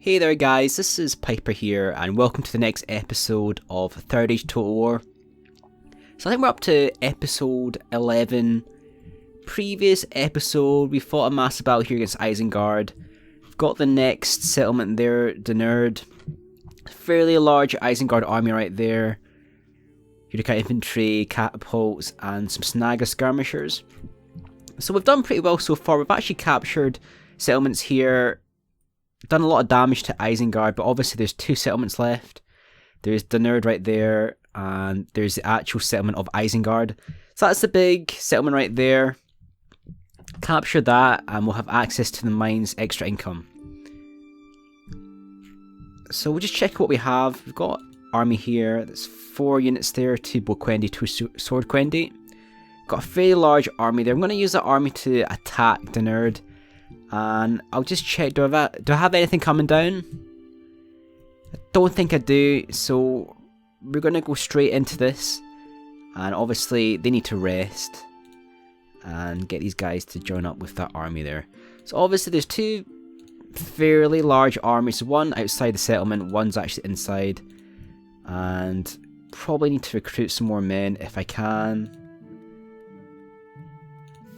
Hey there guys, this is Piper here and welcome to the next episode of Third Age Total War. So I think we're up to episode 11. Previous episode we fought a massive battle here against Isengard. We've got the next settlement there, Denerd. Fairly large Isengard army right there. You look at infantry, catapults and some snagger skirmishers. So we've done pretty well so far. We've actually captured settlements here. Done a lot of damage to Isengard, but obviously there's two settlements left. There's Denerd right there, and there's the actual settlement of Isengard. So that's the big settlement right there. Capture that, and we'll have access to the mines, extra income. So we'll just check what we have. We've got army here. There's 4 units there, 2 Boquendi, 2 Sword Quendi. Got a fairly large army there. I'm going to use that army to attack Denerd. And I'll just check, do I have anything coming down? I don't think I do, so we're going to go straight into this. And obviously they need to rest and get these guys to join up with that army there. So obviously there's 2 fairly large armies, one outside the settlement, one's actually inside. And probably need to recruit some more men if I can.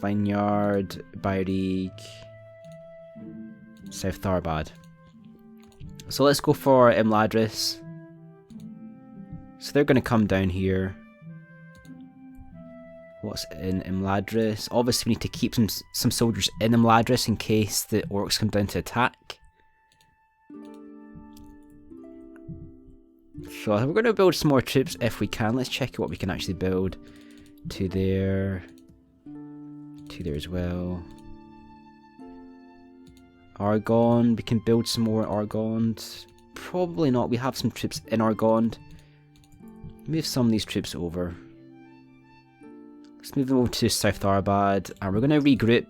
Vineyard, Bairig, South Tharbad. So let's go for Imladris. So they're going to come down here. What's in Imladris? Obviously we need to keep some soldiers in Imladris in case the orcs come down to attack. So we're going to build some more troops if we can. Let's check what we can actually build. 2 there. 2 there as well. Argonne, we can build some more Argonne. Probably not, we have some troops in Argonne. Move some of these troops over. Let's move them over to South Tharbad, and we're going to regroup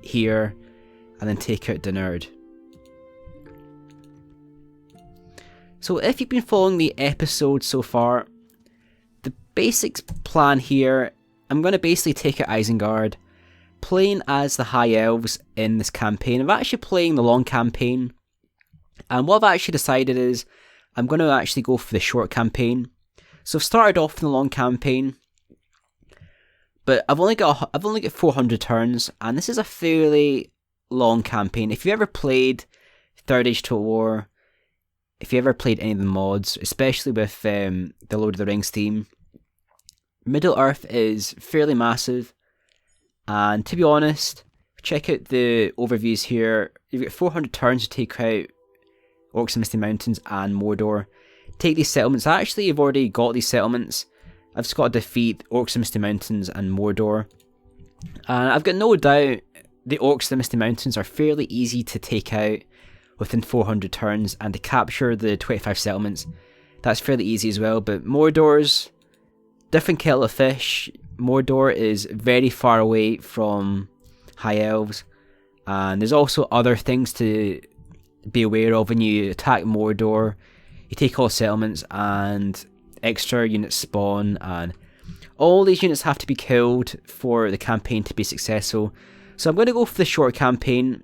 here and then take out Denerd. So if you've been following the episode so far, the basic plan here, I'm going to basically take out Isengard. Playing as the High Elves in this campaign. I'm actually playing the long campaign, and what I've actually decided is I'm going to actually go for the short campaign. So I've started off in the long campaign, but I've only got 400 turns, and this is a fairly long campaign. If you ever played Third Age Total War, if you ever played any of the mods, especially with the Lord of the Rings theme, Middle Earth is fairly massive. And to be honest, check out the overviews here. You've got 400 turns to take out Orcs and Misty Mountains and Mordor. Take these settlements. Actually, you've already got these settlements. I've just got to defeat Orcs and Misty Mountains and Mordor. And I've got no doubt the Orcs and Misty Mountains are fairly easy to take out within 400 turns. And to capture the 25 settlements, that's fairly easy as well. But Mordor's different kettle of fish. Mordor is very far away from High Elves, and there's also other things to be aware of when you attack Mordor. You take all settlements and extra units spawn, and all these units have to be killed for the campaign to be successful. So I'm going to go for the short campaign.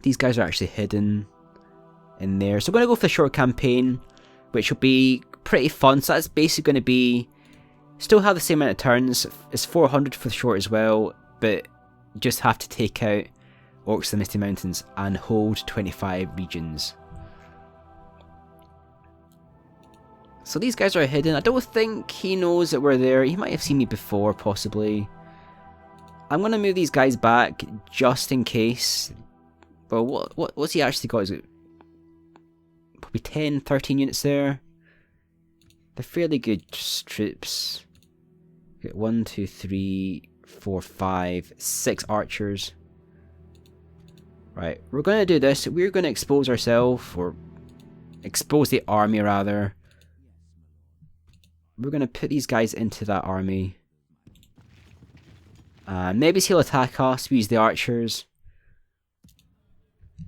These guys are actually hidden in there, so I'm going to go for the short campaign, which will be pretty fun. So that's basically going to be still have the same amount of turns. It's 400 for the short as well, but you just have to take out Orcs of the Misty Mountains and hold 25 regions. So these guys are hidden. I don't think he knows that we're there. He might have seen me before, possibly. I'm going to move these guys back just in case. Well, what's he actually got? Is it probably 10, 13 units there? They're fairly good troops. 1, 2, 3, 4, 5, 6 archers. Right, we're going to do this. We're going to expose ourselves, or expose the army rather. We're going to put these guys into that army. And maybe he'll attack us. We use the archers.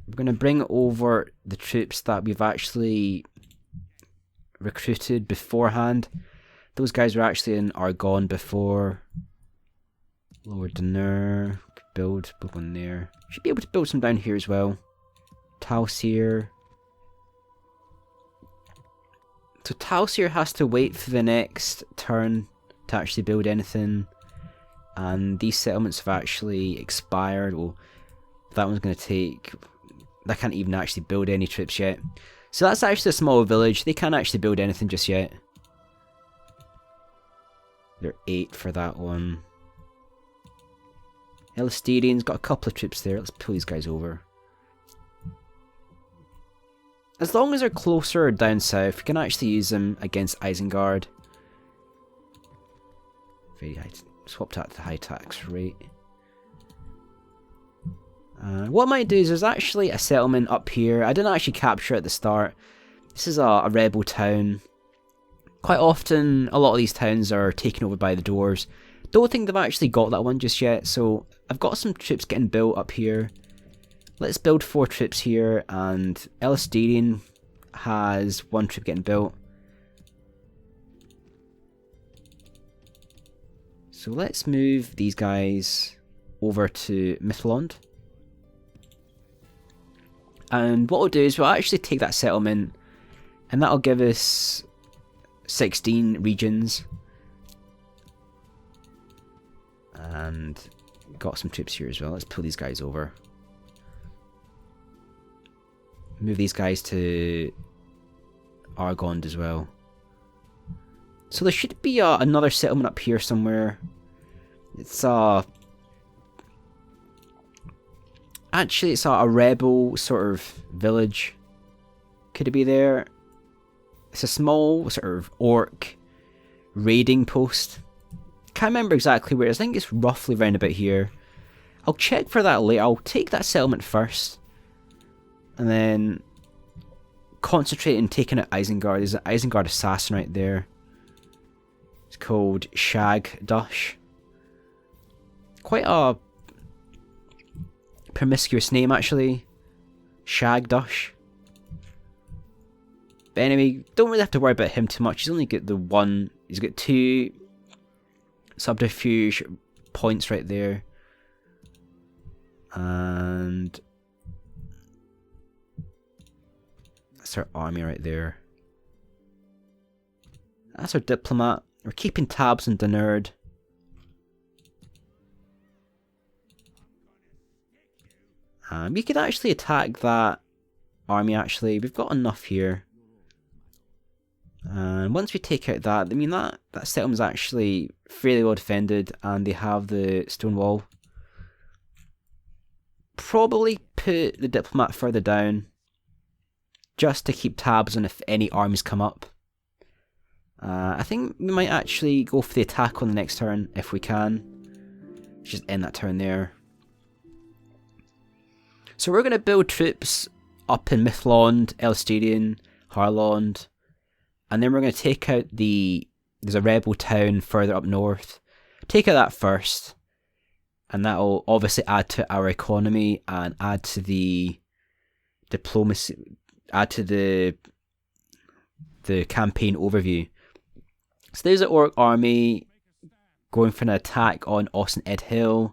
We're going to bring over the troops that we've actually recruited beforehand. Those guys were actually in Argonne before. Lower Deneur. Build one there. Should be able to build some down here as well. Talsir. So Talsir has to wait for the next turn to actually build anything. And these settlements have actually expired. Well, that one's going to take... I can't even actually build any troops yet. So that's actually a small village. They can't actually build anything just yet. They're 8 for that one. Elstirian's got a couple of troops there. Let's pull these guys over. As long as they're closer down south, we can actually use them against Isengard. Very high. Swap that to high tax rate. What I might do is there's actually a settlement up here. I didn't actually capture it at the start. This is a rebel town. Quite often, a lot of these towns are taken over by the dwarves. Don't think they've actually got that one just yet, so I've got some troops getting built up here. Let's build 4 troops here, and Elstirian has 1 troop getting built. So let's move these guys over to Mithlond. And what we'll do is we'll actually take that settlement, and that'll give us 16 regions. And got some troops here as well. Let's pull these guys over. Move these guys to Argond as well. So there should be another settlement up here somewhere. It's actually it's a rebel sort of village. Could it be there? It's a small sort of orc raiding post. Can't remember exactly where it is. I think it's roughly around about here. I'll check for that later. I'll take that settlement first, and then concentrate on taking out Isengard. There's an Isengard assassin right there. It's called Shagdush. Quite a promiscuous name, actually. Shagdush. But anyway, don't really have to worry about him too much. He's only got the 1. He's got 2 subterfuge points right there. And that's our army right there. That's our diplomat. We're keeping tabs on Dunerd. We could actually attack that army, actually. We've got enough here. And once we take out that, I mean, that settlement's actually fairly well defended, and they have the stone wall. Probably put the diplomat further down, just to keep tabs on if any armies come up. I think we might actually go for the attack on the next turn, if we can. Just end that turn there. So we're going to build troops up in Mithlond, Elstirian, Harlond, and then we're going to take out there's a rebel town further up north. Take out that first, and that'll obviously add to our economy and add to the diplomacy, add to the campaign overview. So there's an orc army going for an attack on Ossen Edhill.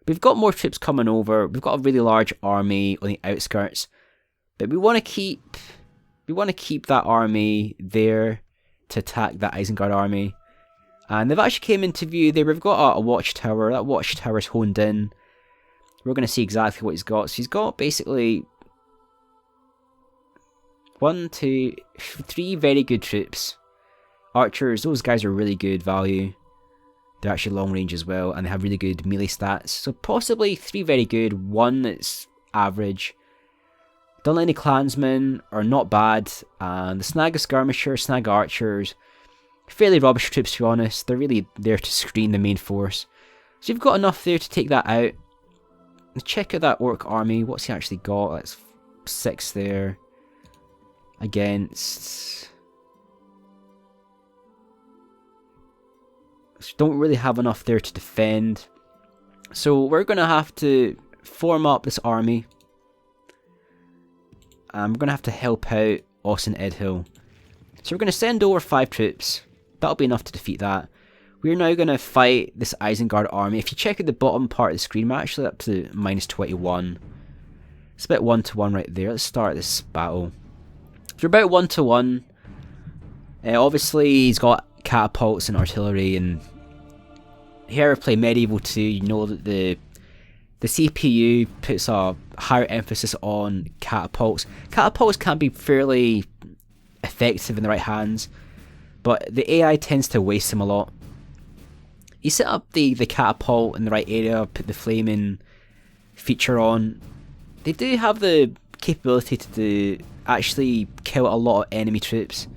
We've got more troops coming over. We've got a really large army on the outskirts, but we want to keep that army there to attack that Isengard army. And they've actually came into view there. We've got a watchtower. That watchtower's honed in. We're going to see exactly what he's got. So he's got basically 1, 2, 3 very good troops. Archers, those guys are really good value. They're actually long range as well, and they have really good melee stats. So possibly 3 very good, 1 that's average. Dunlany clansmen are not bad, and the snag skirmisher, snag archers, fairly rubbish troops to be honest. They're really there to screen the main force. So you've got enough there to take that out. Let's check out that orc army. What's he actually got? That's 6 there. Against... So don't really have enough there to defend. So we're going to have to form up this army. And we're going to have to help out Ossen Edhill. So we're going to send over 5 troops. That'll be enough to defeat that. We're now going to fight this Isengard army. If you check out the bottom part of the screen, we're actually up to -21. It's about 1-to-1 right there. Let's start this battle. So we're about 1-to-1. Obviously, he's got catapults and artillery, and if you ever play Medieval 2, you know that the CPU puts a higher emphasis on catapults. Catapults can be fairly effective in the right hands, but the AI tends to waste them a lot. You set up the catapult in the right area, put the flaming feature on. They do have the capability to actually kill a lot of enemy troops,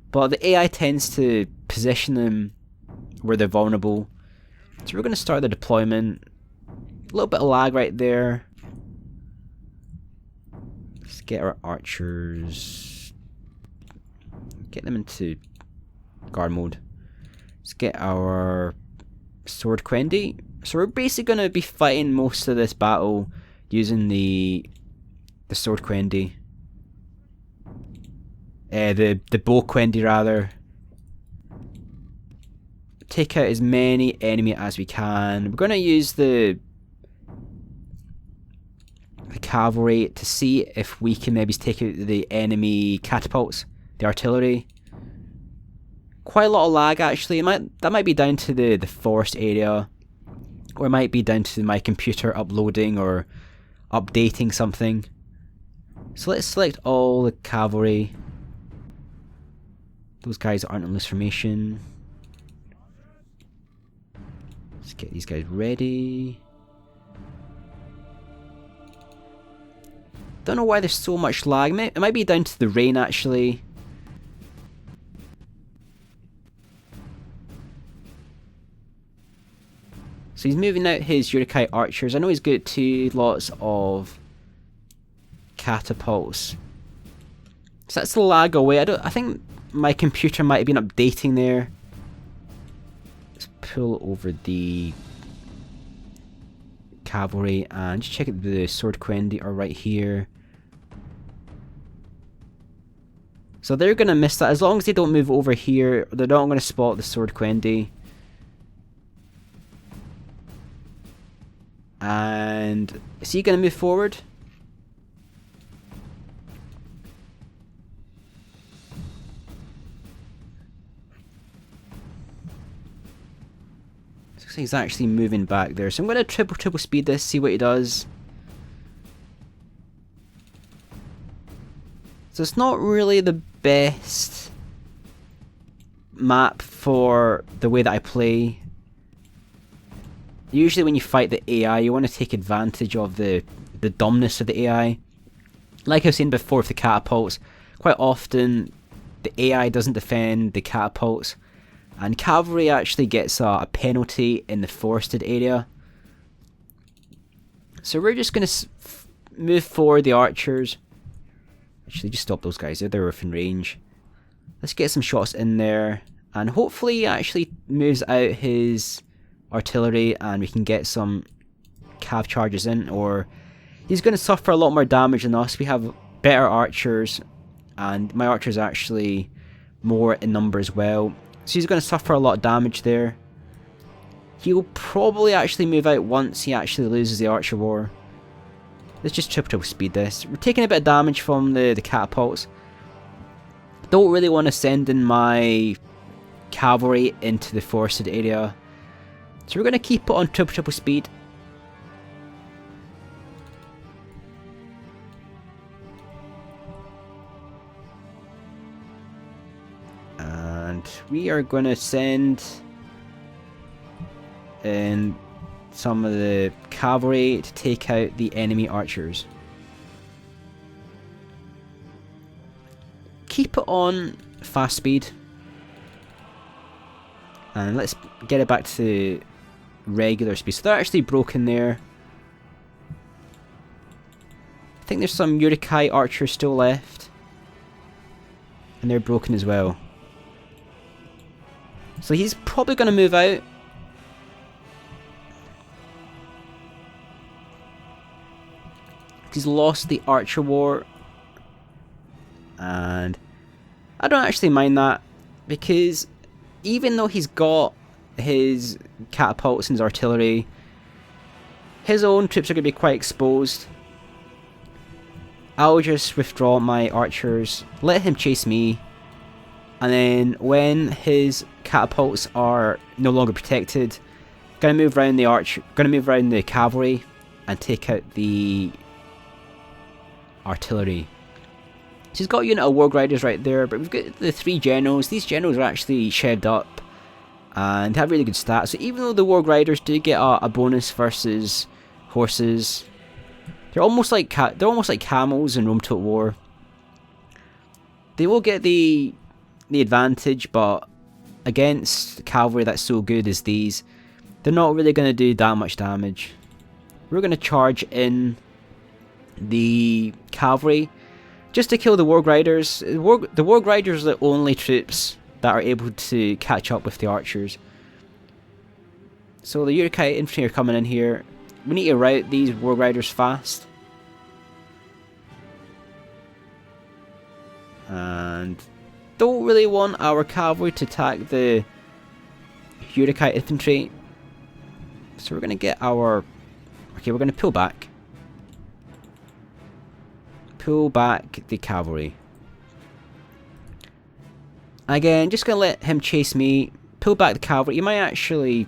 but the AI tends to position them where they're vulnerable. So we're going to start the deployment. A little bit of lag right there. Let's get our archers. Get them into guard mode. Let's get our sword Quendi. So we're basically going to be fighting most of this battle using the sword Quendi. The bow Quendi rather. Take out as many enemy as we can. We're going to use the cavalry to see if we can maybe take out the enemy catapults, the artillery. Quite a lot of lag actually. That might be down to the forest area, or it might be down to my computer uploading or updating something. So let's select all the cavalry. Those guys aren't in loose formation. Let's get these guys ready. Don't know why there's so much lag. It might be down to the rain actually. So he's moving out his Uruk-hai archers. I know he's got 2 lots of catapults. So that's the lag away. I think my computer might have been updating there. Let's pull over the cavalry and just check out the sword Quendi are right here. So they're going to miss that. As long as they don't move over here, they're not going to spot the sword Quendi. And is he going to move forward? Looks like he's actually moving back there. So I'm going to triple speed this, see what he does. So it's not really the best map for the way that I play. Usually when you fight the AI, you want to take advantage of the dumbness of the AI. Like I've seen before with the catapults, quite often the AI doesn't defend the catapults, and cavalry actually gets a penalty in the forested area. So we're just going to move forward the archers. Actually, just stop those guys, they're within range. Let's get some shots in there, and hopefully he actually moves out his artillery and we can get some cav charges in, or he's going to suffer a lot more damage than us. We have better archers, and my archers are actually more in number as well, so he's going to suffer a lot of damage there. He'll probably actually move out once he actually loses the archer war. Let's just triple speed this. We're taking a bit of damage from the catapults. Don't really want to send in my cavalry into the forested area, so we're going to keep it on triple speed. And we are going to send in some of the cavalry to take out the enemy archers. Keep it on fast speed. And let's get it back to regular speed. So they're actually broken there. I think there's some Uruk-hai archers still left, and they're broken as well. So he's probably going to move out. He's lost the archer war, and I don't actually mind that, because even though he's got his catapults and his artillery, his own troops are going to be quite exposed. I'll just withdraw my archers, let him chase me, and then when his catapults are no longer protected, gonna move around the cavalry and take out the artillery. So he's got a unit of Warg Riders right there, but we've got the 3 generals. These generals are actually shaved up and have really good stats. So even though the Warg Riders do get a bonus versus horses, they're almost like camels in Rome Total War. They will get the advantage, but against cavalry that's so good as these, they're not really going to do that much damage. We're going to charge in the cavalry just to kill the Warg Riders. The Warg Riders are the only troops that are able to catch up with the archers. So the Urukite infantry are coming in here. We need to rout these Warg Riders fast. And don't really want our cavalry to attack the Urukite infantry. So we're going to get our... Okay, we're going to pull back. Pull back the cavalry. Again, just going to let him chase me. Pull back the cavalry. He might actually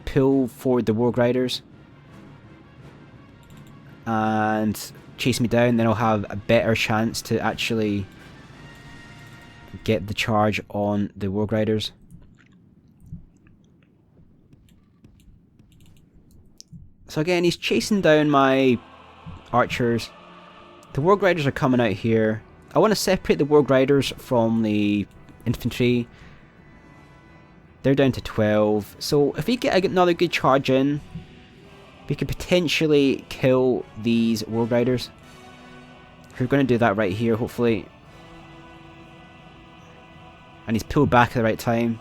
pull forward the Warg Riders and chase me down. Then I'll have a better chance to actually get the charge on the Warg Riders. So again, he's chasing down my archers. The Warg Riders are coming out here. I want to separate the Warg Riders from the infantry. They're down to 12. So if we get another good charge in, we could potentially kill these Warg Riders. We're going to do that right here, hopefully. And he's pulled back at the right time.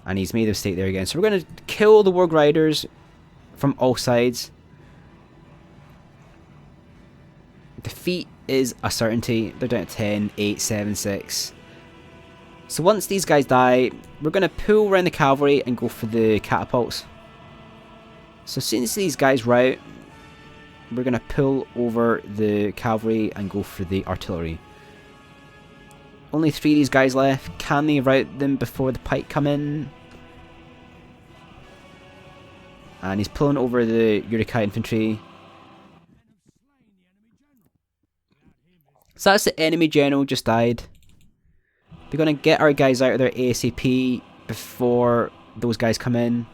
And he's made a mistake there again. So we're going to kill the Warg Riders from all sides. Defeat is a certainty. They're down to 10, 8, 7, 6. So once these guys die, we're going to pull around the cavalry and go for the catapults. So as soon as these guys rout, we're going to pull over the cavalry and go for the artillery. Only 3 of these guys left. Can they rout them before the pike come in? And he's pulling over the Urukite infantry. So that's the enemy general just died. We're going to get our guys out of there ASAP before those guys come in.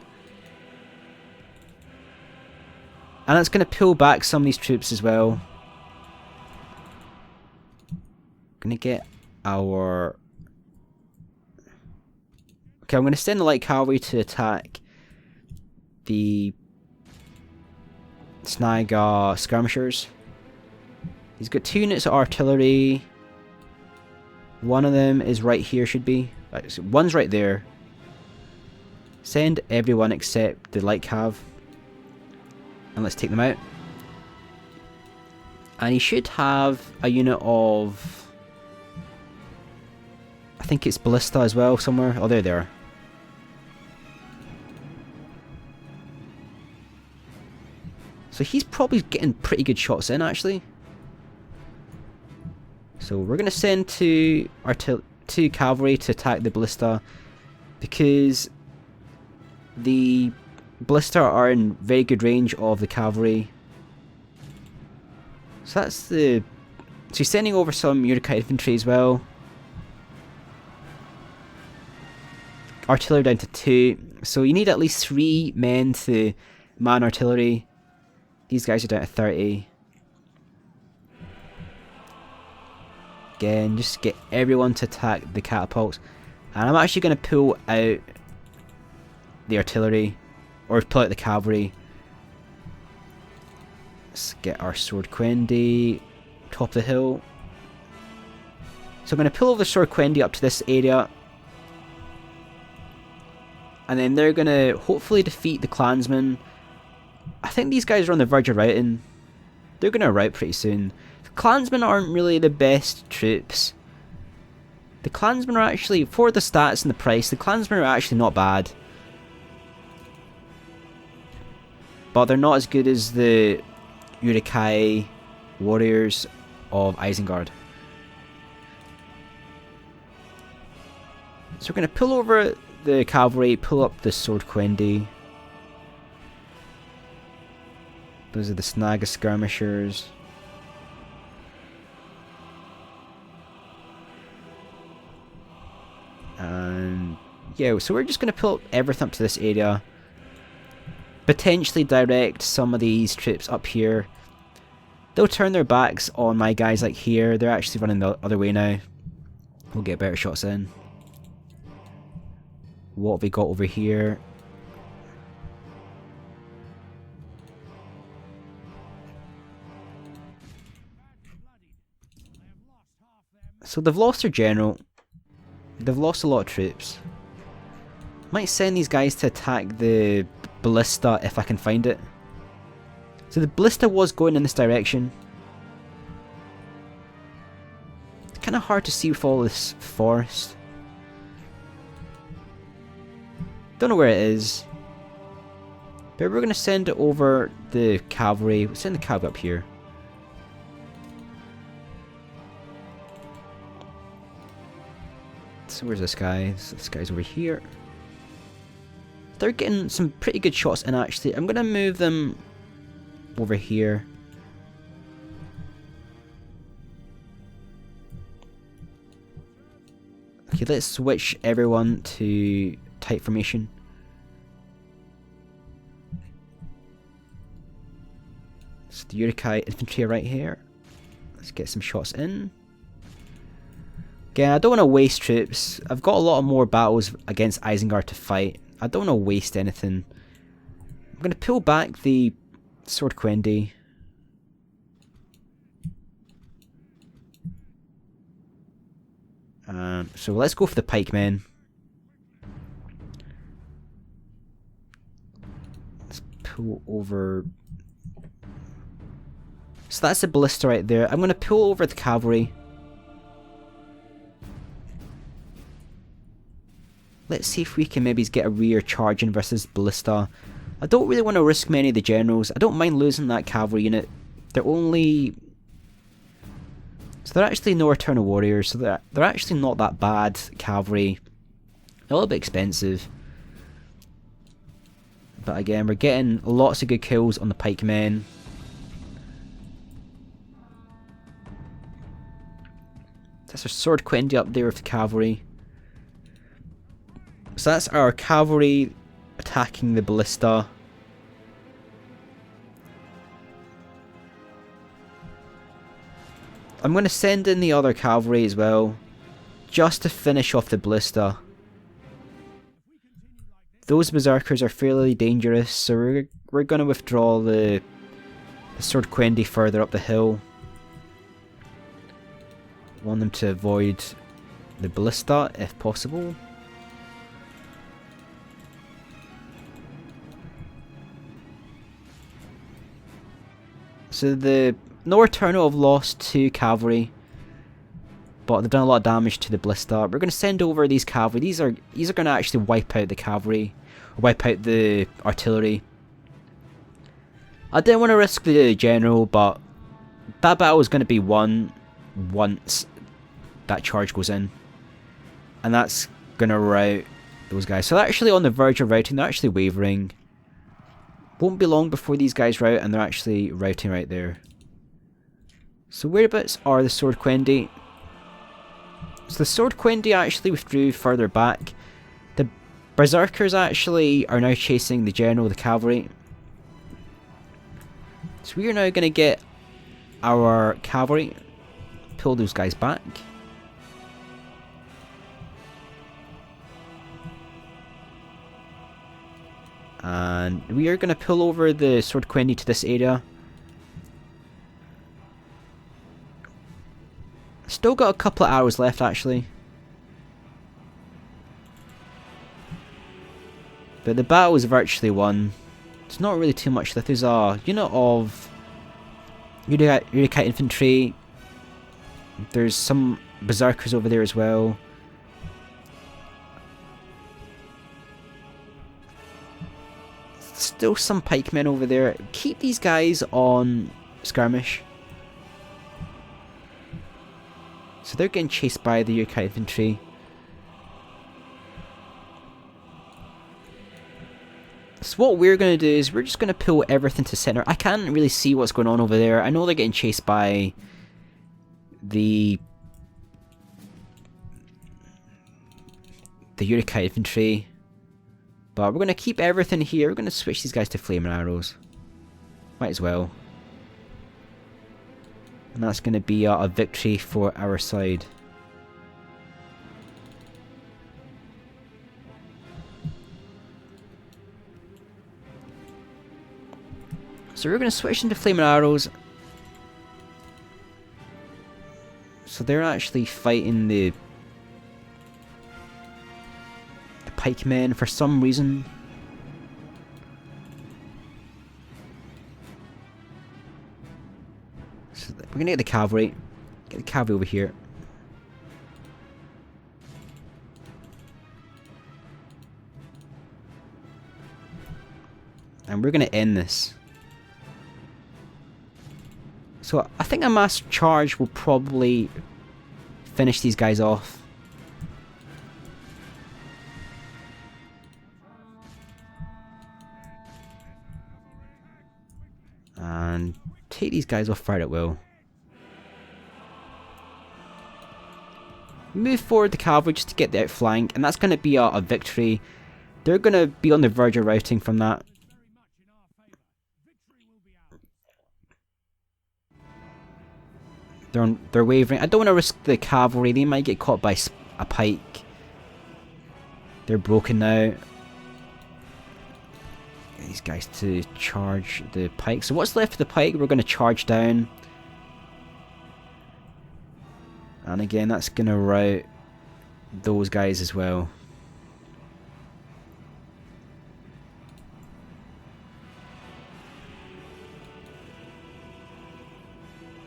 And that's going to pull back some of these troops as well. Going to get our... Okay, I'm going to send the light cavalry to attack the snag skirmishers. He's got 2 units of artillery. One of them is right here, should be. Right, so one's right there. Send everyone except the light cav. And let's take them out. And he should have a unit of... I think it's ballista as well somewhere. Oh, there they are. So he's probably getting pretty good shots in, actually. So we're going to send 2 cavalry to attack the ballista, because the ballista are in very good range of the cavalry. So that's the... So he's sending over some Urukite infantry as well. Artillery down to 2. So you need at least 3 men to man artillery. These guys are down to 30. Again, just get everyone to attack the catapults. And I'm actually going to pull out the artillery, or pull out the cavalry. Let's get our Sword Quendi top of the hill. So I'm going to pull over the Sword Quendi up to this area. And then they're going to hopefully defeat the clansmen. I think these guys are on the verge of routing. They're going to rout pretty soon. The clansmen aren't really the best troops. The clansmen are actually, for the stats and the price, the clansmen are actually not bad. but they're not as good as the Urukai warriors of Isengard. So we're going to pull over the cavalry, pull up the sword Quendi. Those are the Snaga skirmishers. And yeah, so we're just going to pull everything up to this area. Potentially direct some of these troops up here. They'll turn their backs on my guys like here. They're actually running the other way now. We'll get better shots in. What have we got over here? So they've lost their general. They've lost a lot of troops. Might send these guys to attack the ballista if I can find it. So the ballista was going in this direction. It's kind of hard to see with all this forest. Don't know where it is. But we're going to send it over the cavalry. We'll send the cavalry up here. So where's this guy? So this guy's over here. They're getting some pretty good shots in actually. I'm going to move them over here. Okay, let's switch everyone to tight formation. So the Urukai infantry are right here. Let's get some shots in. Again, I don't want to waste troops. I've got a lot of more battles against Isengard to fight. I don't want to waste anything. I'm going to pull back the sword Quendi. So let's go for the pikemen. Let's pull over. So that's the ballista right there. I'm going to pull over the cavalry. Let's see if we can maybe get a rear charge in versus ballista. I don't really want to risk many of the generals. I don't mind losing that cavalry unit. They're only... So they're actually no Eternal Warriors, so they're actually not that bad cavalry. A little bit expensive. But again, we're getting lots of good kills on the pikemen. That's our sword Quendi up there with the cavalry. So that's our cavalry attacking the ballista. I'm going to send in the other cavalry as well, just to finish off the ballista. Those berserkers are fairly dangerous, so we're going to withdraw the sword Quendi further up the hill. Want them to avoid the ballista if possible. So the No Eternal have lost 2 cavalry, but they've done a lot of damage to the ballista. We're going to send over these cavalry. These are going to actually wipe out the cavalry, or wipe out the artillery. I didn't want to risk the general, but that battle is going to be won once that charge goes in, and that's going to rout those guys. So they're actually on the verge of routing. They're actually wavering. Won't be long before these guys rout, and they're actually routing right there. So whereabouts are the sword Quendi? So the sword Quendi actually withdrew further back. The berserkers actually are now chasing the general, the cavalry. So we are now going to get our cavalry, pull those guys back. And we are going to pull over the sword Quendi to this area. Still got a couple of hours left actually. But the battle is virtually won. It's not really too much left. There's a unit of Urukai infantry. There's some berserkers over there as well. still some pikemen over there. Keep these guys on skirmish. So they're getting chased by the Yurkai infantry. So what we're going to do is we're just going to pull everything to center. I can't really see what's going on over there. I know they're getting chased by the Yurkai infantry. But we're going to keep everything here. We're going to switch these guys to flaming arrows. Might as well. And that's going to be a victory for our side. So we're going to switch into flaming arrows. So they're actually fighting the pikemen for some reason. So we're going to get the cavalry. Get the cavalry over here. And we're going to end this. So I think a mass charge will probably finish these guys off. And take these guys off right at will. Move forward the cavalry just to get the outflank, and that's going to be a victory. They're going to be on the verge of routing from that. They're wavering. I don't want to risk the cavalry. They might get caught by a pike. They're broken now. Get these guys to charge the pike. So what's left of the pike? We're going to charge down. And again, that's going to rout those guys as well.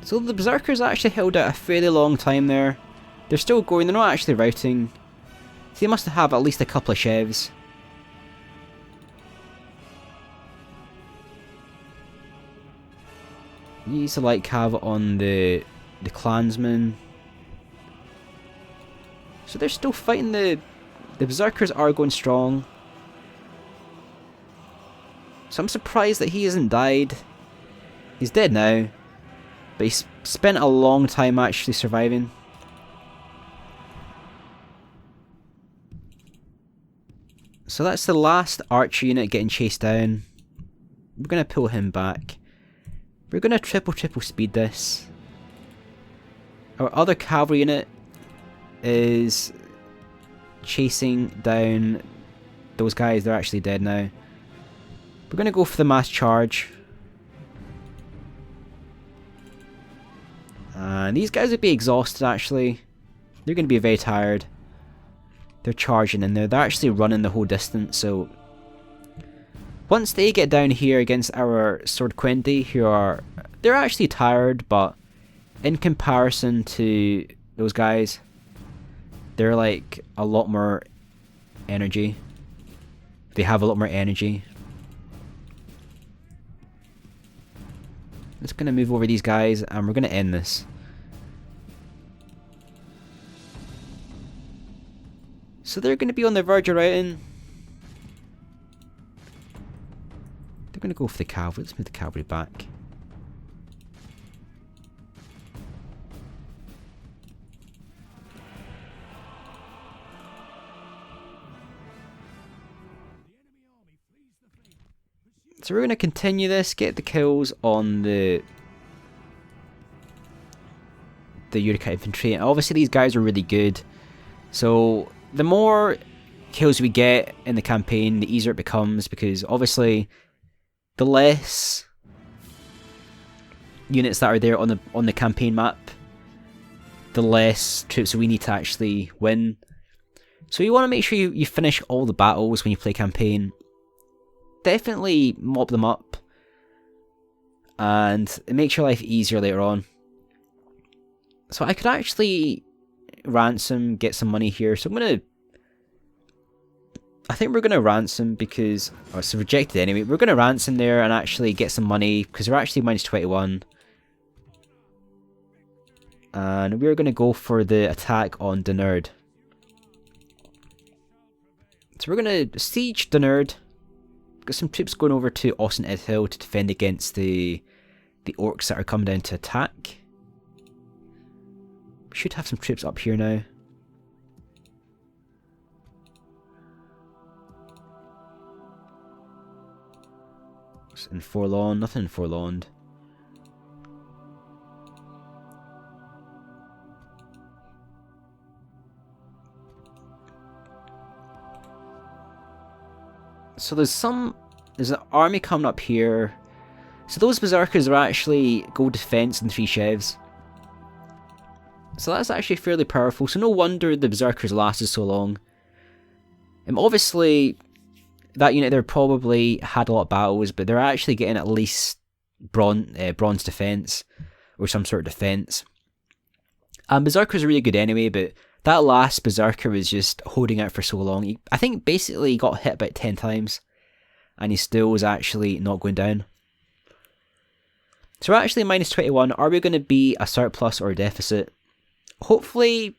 So the Berserkers actually held out a fairly long time there. They're still going, they're not actually routing. So they must have at least a couple of chevs. Use the light cav on the clansmen. So they're still fighting the Berserkers are going strong. So I'm surprised that he hasn't died. He's dead now. But he spent a long time actually surviving. So that's the last archer unit getting chased down. We're going to pull him back. We're going to triple speed this. Our other cavalry unit is chasing down those guys. They're actually dead now. We're going to go for the mass charge. And these guys would be exhausted actually. They're going to be very tired. They're charging in there. They're actually running the whole distance, so once they get down here against our Sword Quendi, they're actually tired, but in comparison to those guys, they're like a lot more energy. They have a lot more energy. Just gonna move over these guys and we're gonna end this. So they're gonna be on the verge of routing. They're gonna go for the cavalry. Let's move the cavalry back. So we're going to continue this, get the kills on the Yurika infantry. And obviously these guys are really good. So the more kills we get in the campaign, the easier it becomes, because obviously the less units that are there on the campaign map, the less troops we need to actually win. So you want to make sure you finish all the battles when you play campaign. Definitely mop them up, and it makes your life easier later on. So I could actually ransom, get some money here. So I'm gonna I think we're going to ransom because... Oh, it's rejected anyway. We're going to ransom there and actually get some money because we're actually minus 21. And we're going to go for the attack on Dunerd. So we're going to siege Dunerd. Got some troops going over to Austin Edhill to defend against the orcs that are coming down to attack. We should have some troops up here now. In Forlorn, nothing in Forlorn. So there's an army coming up here. So those berserkers are actually gold defense and 3 chefs. So that's actually fairly powerful. So no wonder the berserkers lasted so long. Obviously, that unit there probably had a lot of battles, but they're actually getting at least bronze defense or some sort of defense. Berserkers are really good anyway, but that last berserker was just holding out for so long. I think basically he got hit about 10 times, and he still was actually not going down. So we're actually minus 21. Are we going to be a surplus or a deficit? Hopefully,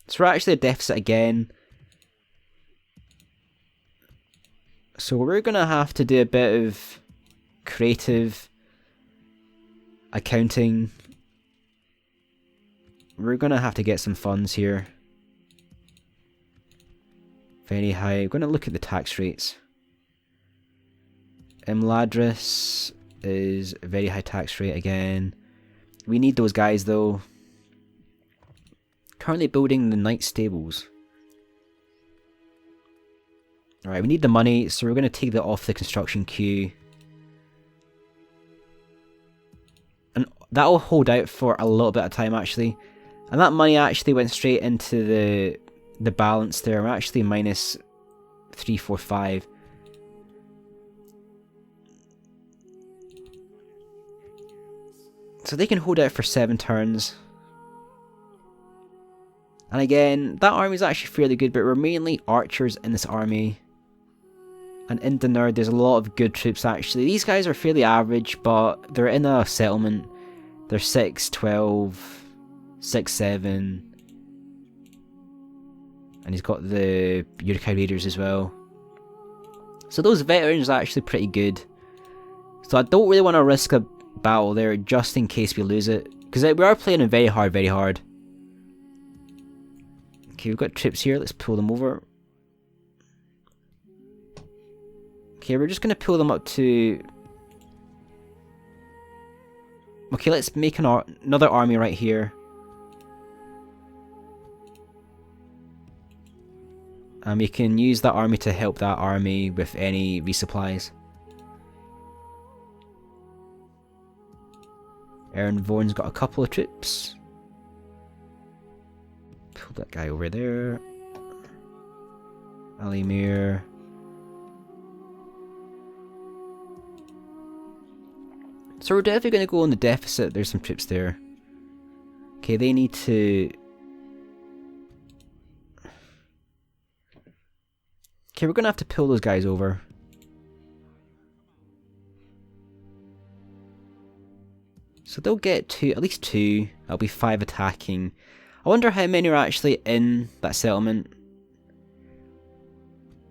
so we're actually a deficit again. So we're going to have to do a bit of creative accounting. We're going to have to get some funds here. Very high. We're going to look at the tax rates. Ladris is a very high tax rate again. We need those guys though. Currently building the knight stables. Alright, we need the money, so we're going to take that off the construction queue. And that'll hold out for a little bit of time actually. And that money actually went straight into the balance there. We're actually minus 345. So they can hold out for 7 turns. And again, that army is actually fairly good, but we're mainly archers in this army. And in Dunerd, there's a lot of good troops actually. These guys are fairly average, but they're in a settlement. They're 6, 12, 6, 7. And he's got the Uruk-hai Raiders as well. So those veterans are actually pretty good. So I don't really want to risk a battle there just in case we lose it. Because we are playing it very hard, very hard. Okay, we've got troops here. Let's pull them over. Okay, we're just going to pull them up to... Okay, let's make another army right here. And we can use that army to help that army with any resupplies. Aaron Vaughan's got a couple of troops. Pull that guy over there. Ali Mir. So we're definitely going to go on the deficit. There's some troops there. Okay, they need to... Okay, we're going to have to pull those guys over. So they'll get at least 2. That'll be 5 attacking. I wonder how many are actually in that settlement.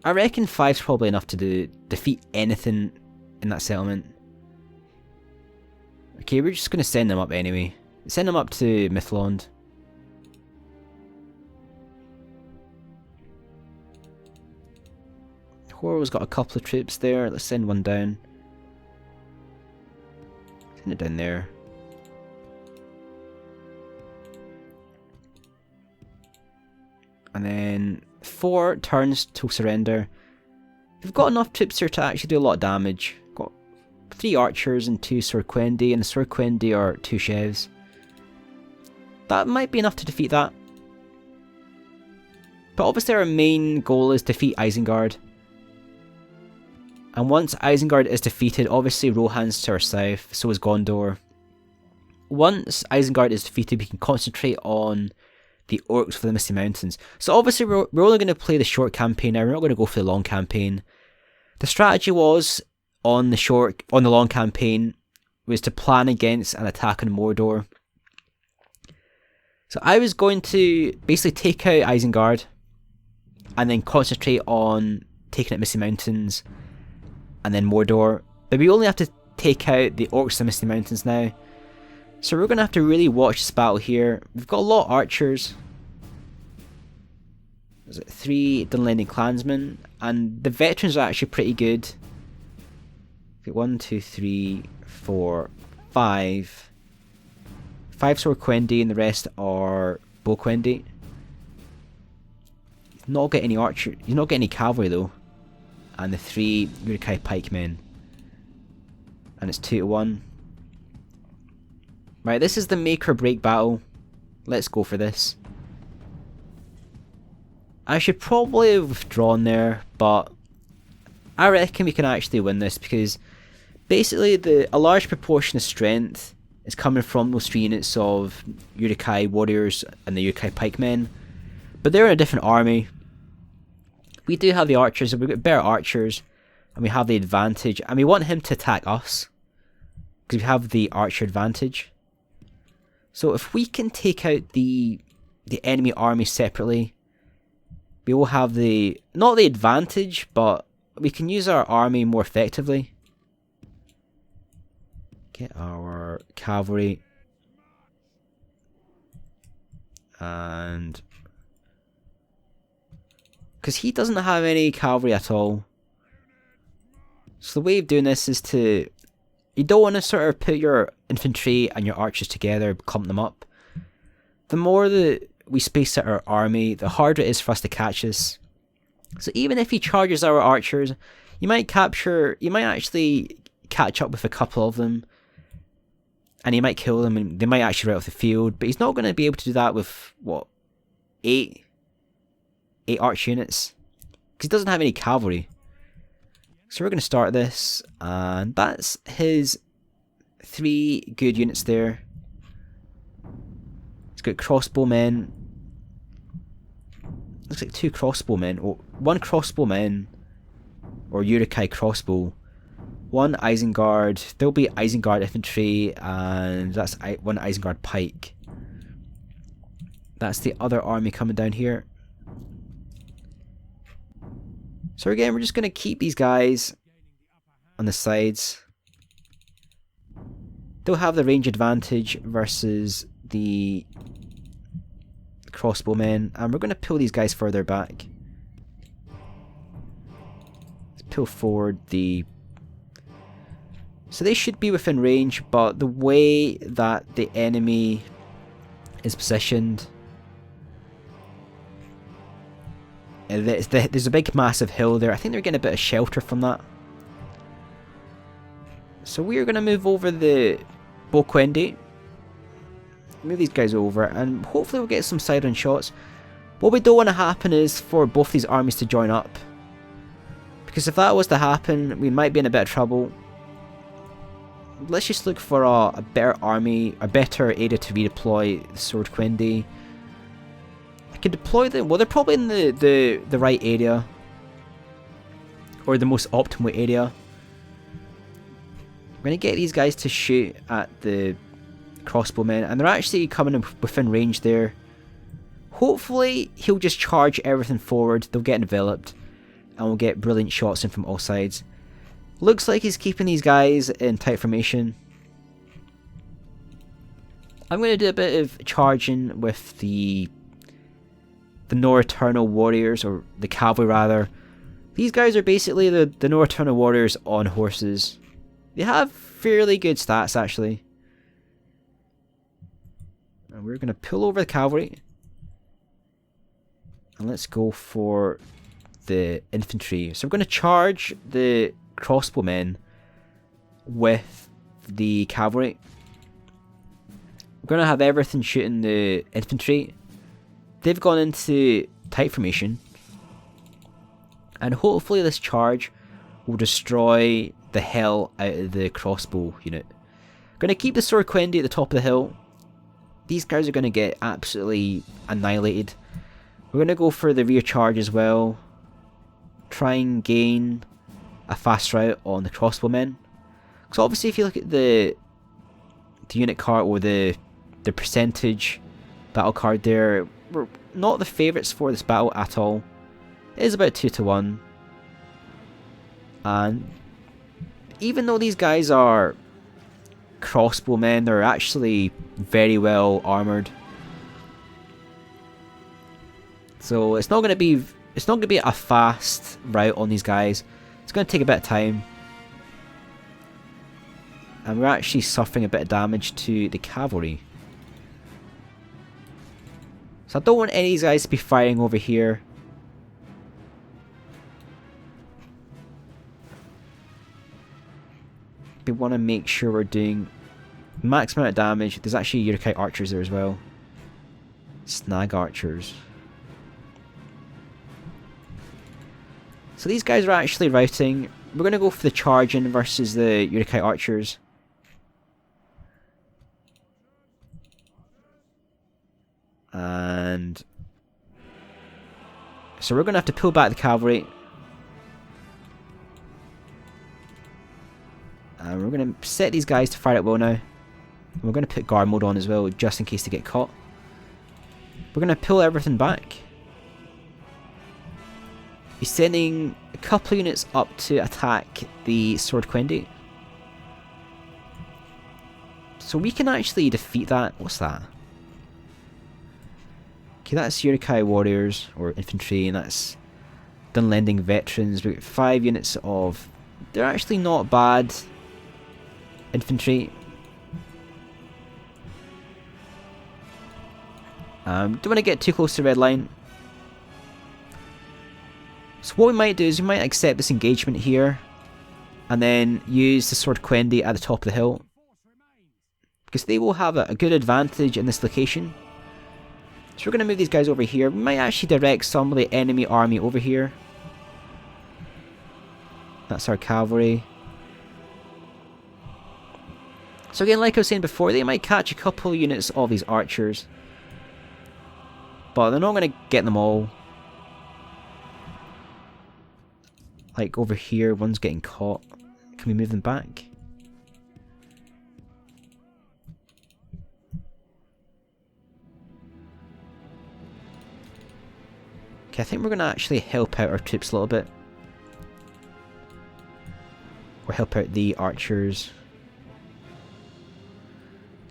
I reckon 5's probably enough to defeat anything in that settlement. Okay, we're just going to send them up anyway. Send them up to Mythlond. Horror's got a couple of troops there. Let's send one down. Send it down there. And then 4 turns to surrender. We've got enough troops here to actually do a lot of damage. Got 3 archers and 2 Sorquendi, and the Sorquendi are 2 chefs. That might be enough to defeat that. But obviously our main goal is defeat Isengard. And once Isengard is defeated, obviously Rohan's to our south, so is Gondor. Once Isengard is defeated, we can concentrate on the orcs for the Misty Mountains. So obviously we're only going to play the short campaign now. We're not going to go for the long campaign. The strategy was on the long campaign was to plan against an attack on Mordor. So I was going to basically take out Isengard and then concentrate on taking out Misty Mountains and then Mordor. But we only have to take out the orcs of Misty Mountains now. So we're going to have to really watch this battle here. We've got a lot of archers. There's 3 Dunlending clansmen. And the veterans are actually pretty good. Okay, 1, 2, 3, 4, 5. 5 Sword Quendi and the rest are Bow Quendi. He's not got any archer. He's not got any cavalry though. And the 3 Uruk-hai pikemen. And it's 2 to 1. Right, this is the make or break battle. Let's go for this. I should probably have withdrawn there, but I reckon we can actually win this because basically a large proportion of strength is coming from those 3 units of Uruk-hai warriors and the Uruk-hai pikemen. But they're in a different army. We do have the archers, and we've got better archers, and we have the advantage, and we want him to attack us because we have the archer advantage. So if we can take out the enemy army separately, we will have not the advantage, but we can use our army more effectively. Get our cavalry. And because he doesn't have any cavalry at all. So the way of doing this is you don't want to sort of put your infantry and your archers together, clump them up. The more that we space out our army, the harder it is for us to catch this. So even if he charges our archers, you might actually catch up with a couple of them, and he might kill them, and they might actually run off the field, but he's not going to be able to do that with, what, 8 arch units? Because he doesn't have any cavalry. So we're going to start this, and that's his 3 good units there. He's got crossbowmen. Looks like 2 crossbowmen, or 1 crossbowman, or Uruk-hai crossbow. 1 Isengard, there'll be Isengard infantry, and that's 1 Isengard pike. That's the other army coming down here. So again, we're just going to keep these guys on the sides. They'll have the range advantage versus the crossbowmen, and we're going to pull these guys further back. Let's pull forward so they should be within range, but the way that the enemy is positioned, there's a big massive hill there. I think they're getting a bit of shelter from that. So we're going to move over the Bow Quendi. Move these guys over, and hopefully we'll get some side-on shots. What we don't want to happen is for both these armies to join up, because if that was to happen, we might be in a bit of trouble. Let's just look for a better army, a better area to redeploy the Sword Quendi. I could deploy them. Well, they're probably in the right area, or the most optimal area. I'm going to get these guys to shoot at the crossbowmen, and they're actually coming within range there. Hopefully he'll just charge everything forward, they'll get enveloped, and we'll get brilliant shots in from all sides. Looks like he's keeping these guys in tight formation. I'm going to do a bit of charging with the Nocturnal Warriors, or the cavalry rather. These guys are basically the Nocturnal Warriors on horses. They have fairly good stats actually. And we're going to pull over the cavalry. And let's go for the infantry. So we're going to charge the crossbowmen with the cavalry. We're going to have everything shooting the infantry. They've gone into tight formation. And hopefully this charge will destroy the hell out of the crossbow unit. Going to keep the Sword Quendi at the top of the hill. these guys are going to get absolutely annihilated. We're going to go for the rear charge as well. Try and gain a fast route on the crossbowmen. So obviously if you look at the unit card or the percentage battle card there, we're not the favourites for this battle at all. It is about 2 to 1. And even though these guys are crossbowmen, they're actually very well armoured. So it's not going to be a fast route on these guys. It's going to take a bit of time. And we're actually suffering a bit of damage to the cavalry. So I don't want any of these guys to be firing over here. We want to make sure we're doing max amount of damage. There's actually Uruk-hai archers there as well. Snag archers. So these guys are actually routing. We're going to go for the charge in versus the Uruk-hai archers. And so we're going to have to pull back the cavalry. And we're going to set these guys to fire at will now. We're going to put guard mode on as well, just in case they get caught. We're going to pull everything back. He's sending a couple of units up to attack the Sword Quendi. So we can actually defeat that. What's that? Okay, that's Uruk-hai warriors, or infantry, and that's Dunlending veterans. We've got 5 units of... They're actually not bad infantry. Don't want to get too close to the red line. So what we might do is we might accept this engagement here and then use the Sword Quendi at the top of the hill, because they will have a good advantage in this location. So we're going to move these guys over here. We might actually direct some of the enemy army over here. That's our cavalry. So again, like I was saying before, they might catch a couple units of these archers, but they're not going to get them all. Like over here, one's getting caught. Can we move them back? Okay, I think we're going to actually help out our troops a little bit. Or help out the archers.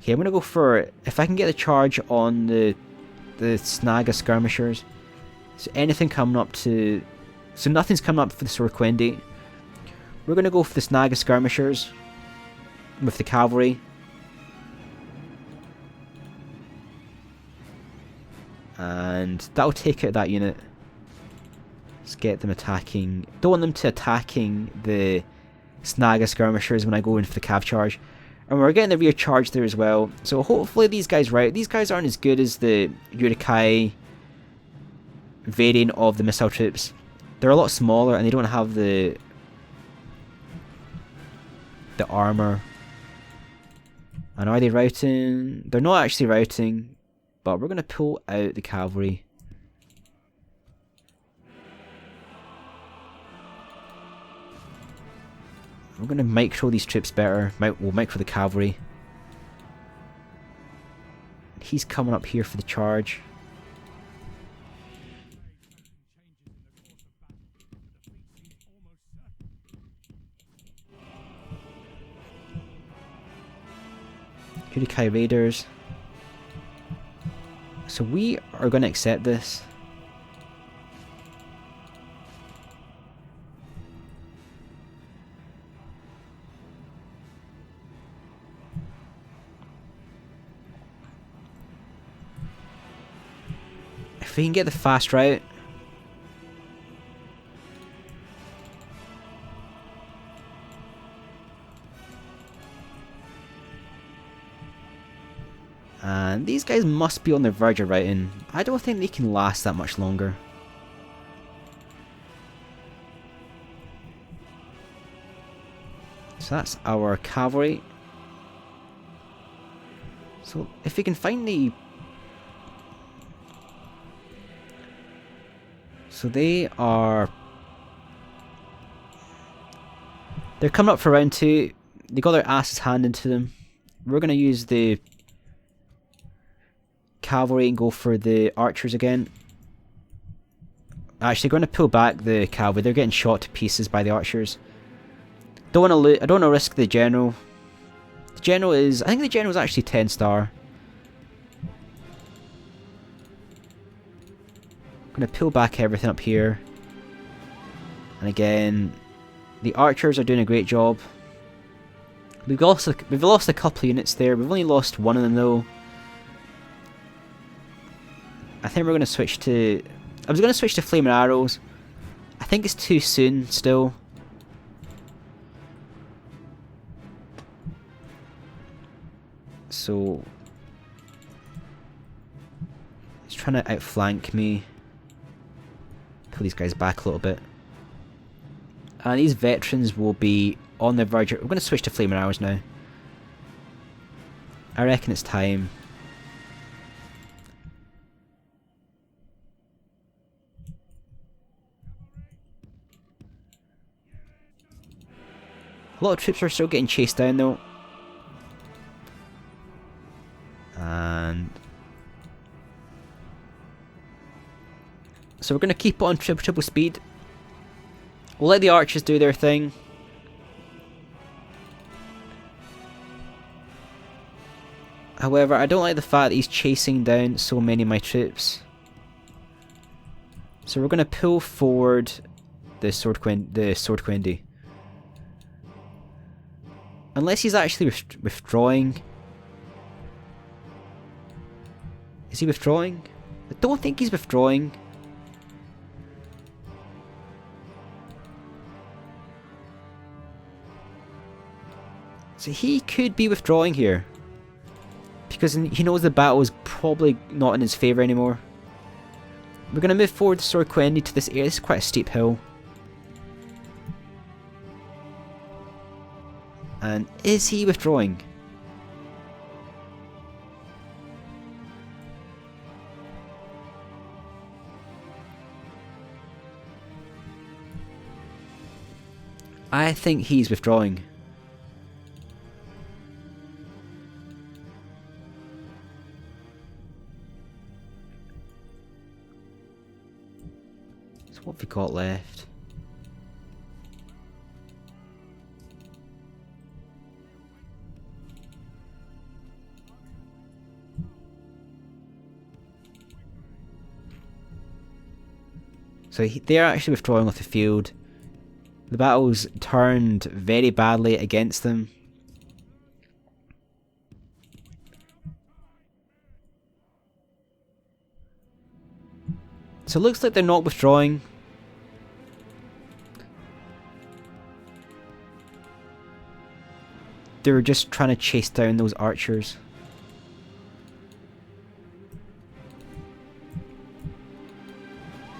Okay, I'm going to go for... If I can get a charge on the Snaga skirmishers. So anything coming up to... So nothing's coming up for the Sword Quendi. We're going to go for the Snaga skirmishers with the cavalry. And that'll take out that unit. Let's get them attacking. Don't want them to attacking the Snaga skirmishers when I go in for the cav charge. And we're getting the rear charge there as well. So hopefully these guys rout. These guys aren't as good as the Uruk-hai variant of the missile troops. They're a lot smaller and they don't have the armor. And are they routing? They're not actually routing, but we're going to pull out the cavalry. We're going to micro these troops better. We'll micro the cavalry. He's coming up here for the charge. Uruk-hai raiders. So we are going to accept this. If we can get the fast route. And these guys must be on the verge of routing. I don't think they can last that much longer. So that's our cavalry. So if we can find the... So they are... They're coming up for round 2. They got their asses handed to them. We're going to use the cavalry and go for the archers again. Actually, going to pull back the cavalry. They're getting shot to pieces by the archers. Don't want to. I don't want to risk the general. The general is. I think the general is actually 10-star. Going to pull back everything up here. And again, the archers are doing a great job. We've lost a couple of units there. We've only lost one of them though. I think we're going to switch to... I was going to switch to flaming arrows. I think it's too soon still. So... he's trying to outflank me. Pull these guys back a little bit. And these veterans will be on the verge. We're going to switch to flaming arrows now. I reckon it's time. A lot of troops are still getting chased down though. And... so we're going to keep on triple speed. We'll let the archers do their thing. However, I don't like the fact that he's chasing down so many of my troops. So we're going to pull forward the Swordquendi. Unless he's actually withdrawing. Is he withdrawing? I don't think he's withdrawing. So he could be withdrawing here. Because he knows the battle is probably not in his favour anymore. We're going to move forward the Swordquendi to this area. This is quite a steep hill. And is he withdrawing? I think he's withdrawing. So what have we got left? So they're actually withdrawing off the field. The battle's turned very badly against them. So it looks like they're not withdrawing. They were just trying to chase down those archers.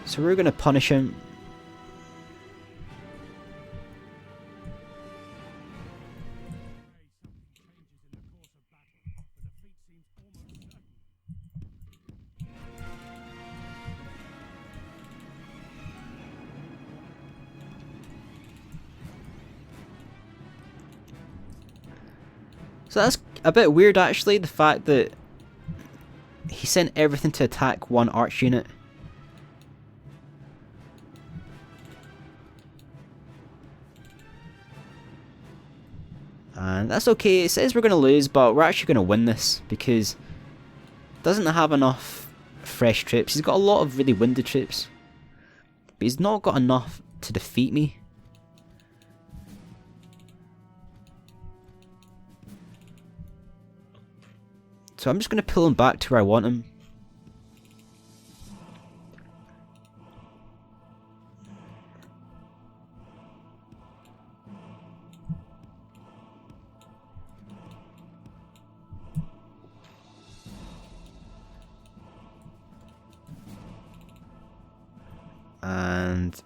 So we're going to punish him. So that's a bit weird actually, the fact that he sent everything to attack one arch unit. And that's okay, it says we're going to lose, but we're actually going to win this because he doesn't have enough fresh troops. He's got a lot of really wounded troops, but he's not got enough to defeat me. So I'm just going to pull him back to where I want him. And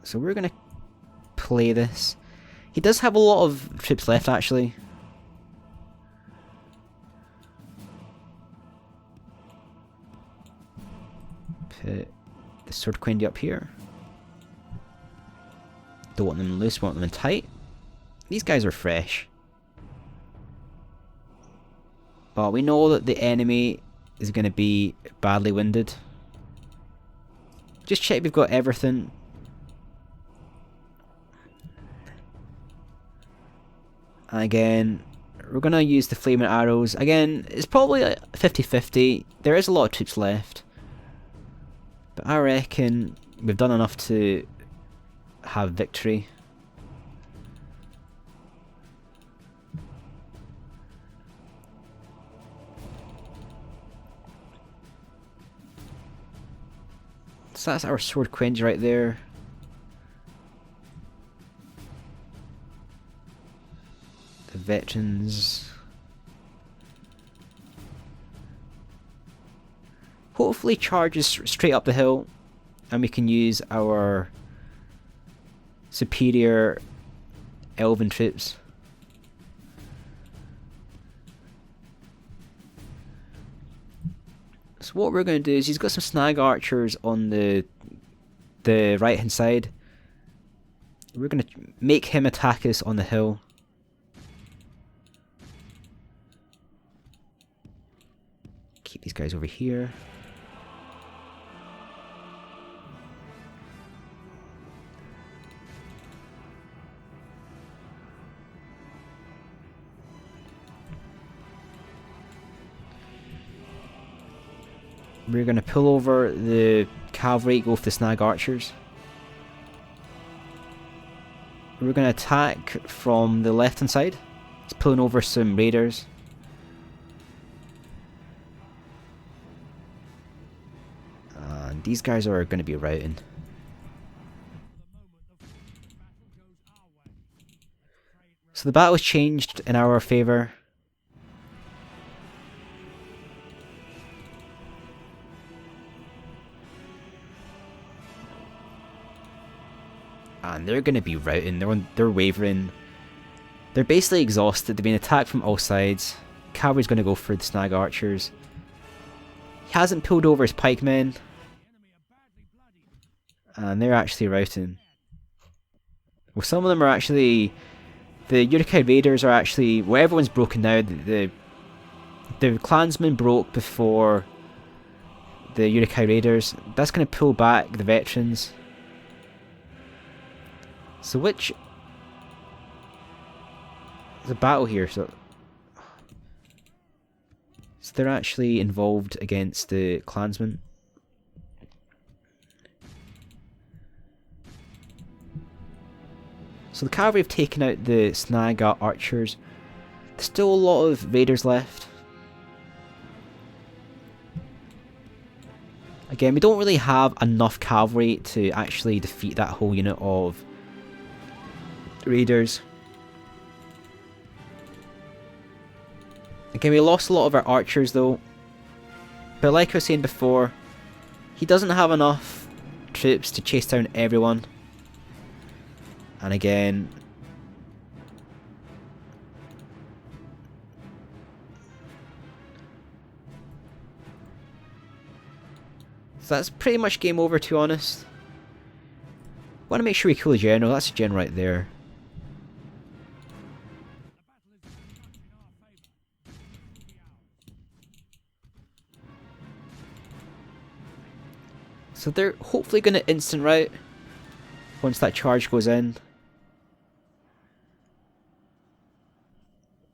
so we're going to play this. He does have a lot of troops left actually. put the sword queendy up here. Don't want them loose, want them in tight. These guys are fresh. But we know that the enemy is going to be badly winded. Just check we've got everything. And again, we're going to use the flaming arrows. Again, it's probably 50-50. There is a lot of troops left. But I reckon we've done enough to have victory. So that's our sword quench right there. The veterans. Hopefully charges straight up the hill and we can use our superior elven troops. So what we're going to do is he's got some snag archers on the right hand side. We're going to make him attack us on the hill. Keep these guys over here. We're going to pull over the cavalry, go for the snag archers. We're going to attack from the left hand side. It's pulling over some raiders. And these guys are going to be routing. So the battle's changed in our favour. And they're going to be routing, they're wavering. They're basically exhausted, they've been attacked from all sides. Cavalry's going to go for the snag archers. He hasn't pulled over his pikemen. And they're actually routing. Well, some of them are actually... The Uruk-hai raiders are actually... Well, everyone's broken now. The clansmen broke before the Uruk-hai raiders. That's going to pull back the veterans. So which... There's a battle here, so they're actually involved against the clansmen. So the cavalry have taken out the snag archers. There's still a lot of raiders left. Again, we don't really have enough cavalry to actually defeat that whole unit of raiders. Again, we lost a lot of our archers though. But like I was saying before, he doesn't have enough troops to chase down everyone. And again, so that's pretty much game over, to be honest. Want to make sure we kill the general. That's a general right there. So they're hopefully going to instant rout once that charge goes in.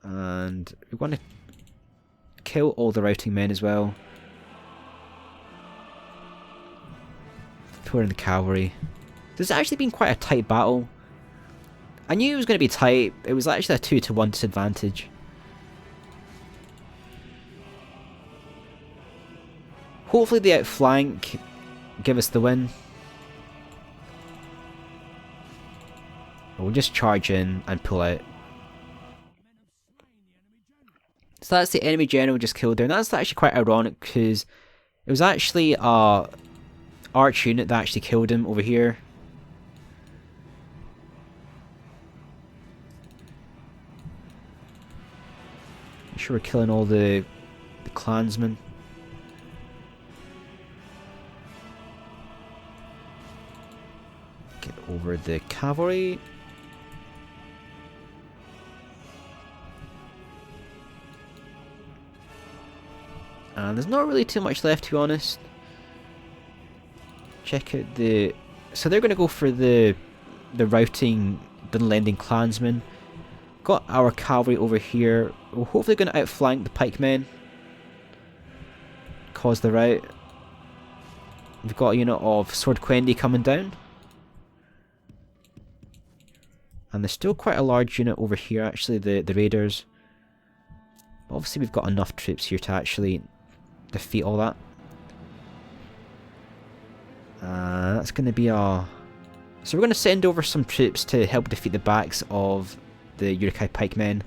And we want to kill all the routing men as well. Pour in the cavalry. This has actually been quite a tight battle. I knew it was going to be tight. It was actually a 2-to-1 disadvantage. Hopefully the outflank give us the win. We'll just charge in and pull out. So that's the enemy general just killed there, and that's actually quite ironic because it was actually a arch unit that actually killed him over here. Make sure we're killing all the clansmen. over the cavalry. And there's not really too much left, to be honest. Check out the... So they're going to go for the routing Dunlending clansmen. Got our cavalry over here. We're hopefully going to outflank the pikemen. Cause the rout. We've got a unit of Sword Quendi coming down. And there's still quite a large unit over here, actually, the raiders. But obviously we've got enough troops here to actually defeat all that. That's going to be a... So we're going to send over some troops to help defeat the backs of the Uruk-hai pikemen.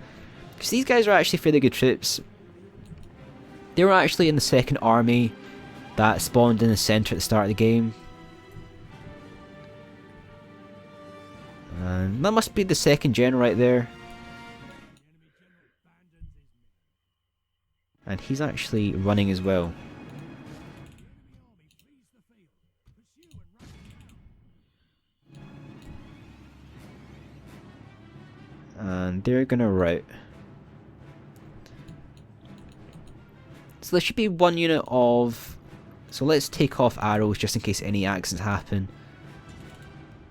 Because these guys are actually fairly good troops. They were actually in the second army that spawned in the centre at the start of the game. And that must be the second general right there. And he's actually running as well. And they're gonna rout. So there should be one unit of... So let's take off arrows just in case any accidents happen.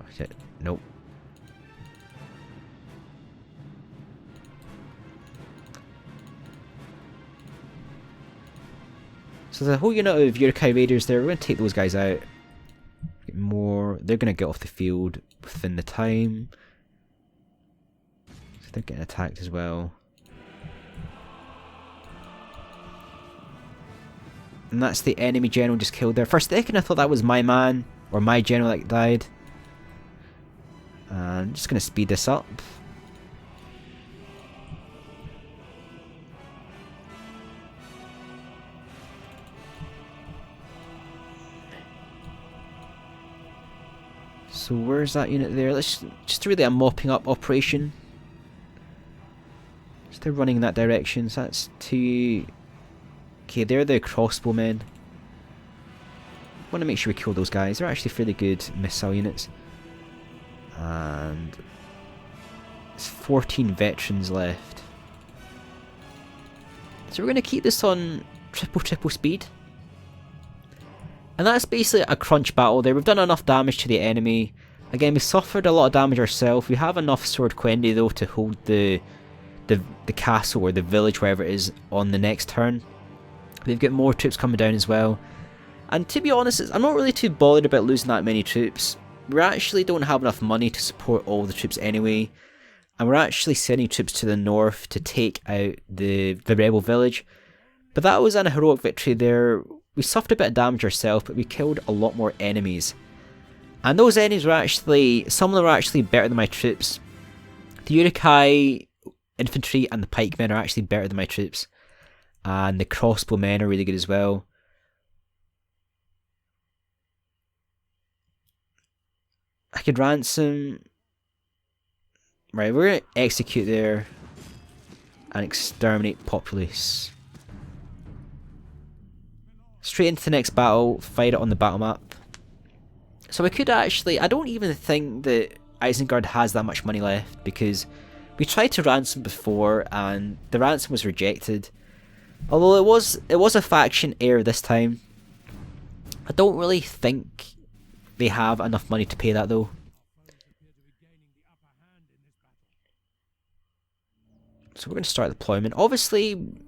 Oh shit, nope. So there's a whole unit of Uruk-hai raiders there. We're going to take those guys out. Get more. They're going to get off the field within the time. So they're getting attacked as well. And that's the enemy general just killed there. For a second I thought that was my man, or my general that died. I'm just going to speed this up. So where's that unit there? Let's just really a mopping up operation. So they're running in that direction, so that's two... Okay, they're the crossbowmen. Want to make sure we kill those guys. They're actually fairly good missile units. And... There's 14 veterans left. So we're going to keep this on triple speed. And that's basically a crunch battle there. We've done enough damage to the enemy. Again, we suffered a lot of damage ourselves. We have enough Sword Quendi though to hold the castle or the village, wherever it is, on the next turn. We've got more troops coming down as well. And to be honest, I'm not really too bothered about losing that many troops. We actually don't have enough money to support all the troops anyway. And we're actually sending troops to the north to take out the rebel village. But that was an heroic victory there. We suffered a bit of damage ourselves, but we killed a lot more enemies. And those enemies were actually, some of them were actually better than my troops. The Uruk-hai infantry and the pikemen are actually better than my troops. And the crossbowmen are really good as well. I could ransom... Right, we're going to execute there and exterminate populace. Straight into the next battle, fight it on the battle map. So we could actually... I don't even think that Isengard has that much money left, because we tried to ransom before and the ransom was rejected. Although it was a faction heir this time. I don't really think they have enough money to pay that though. So we're going to start deployment. Obviously...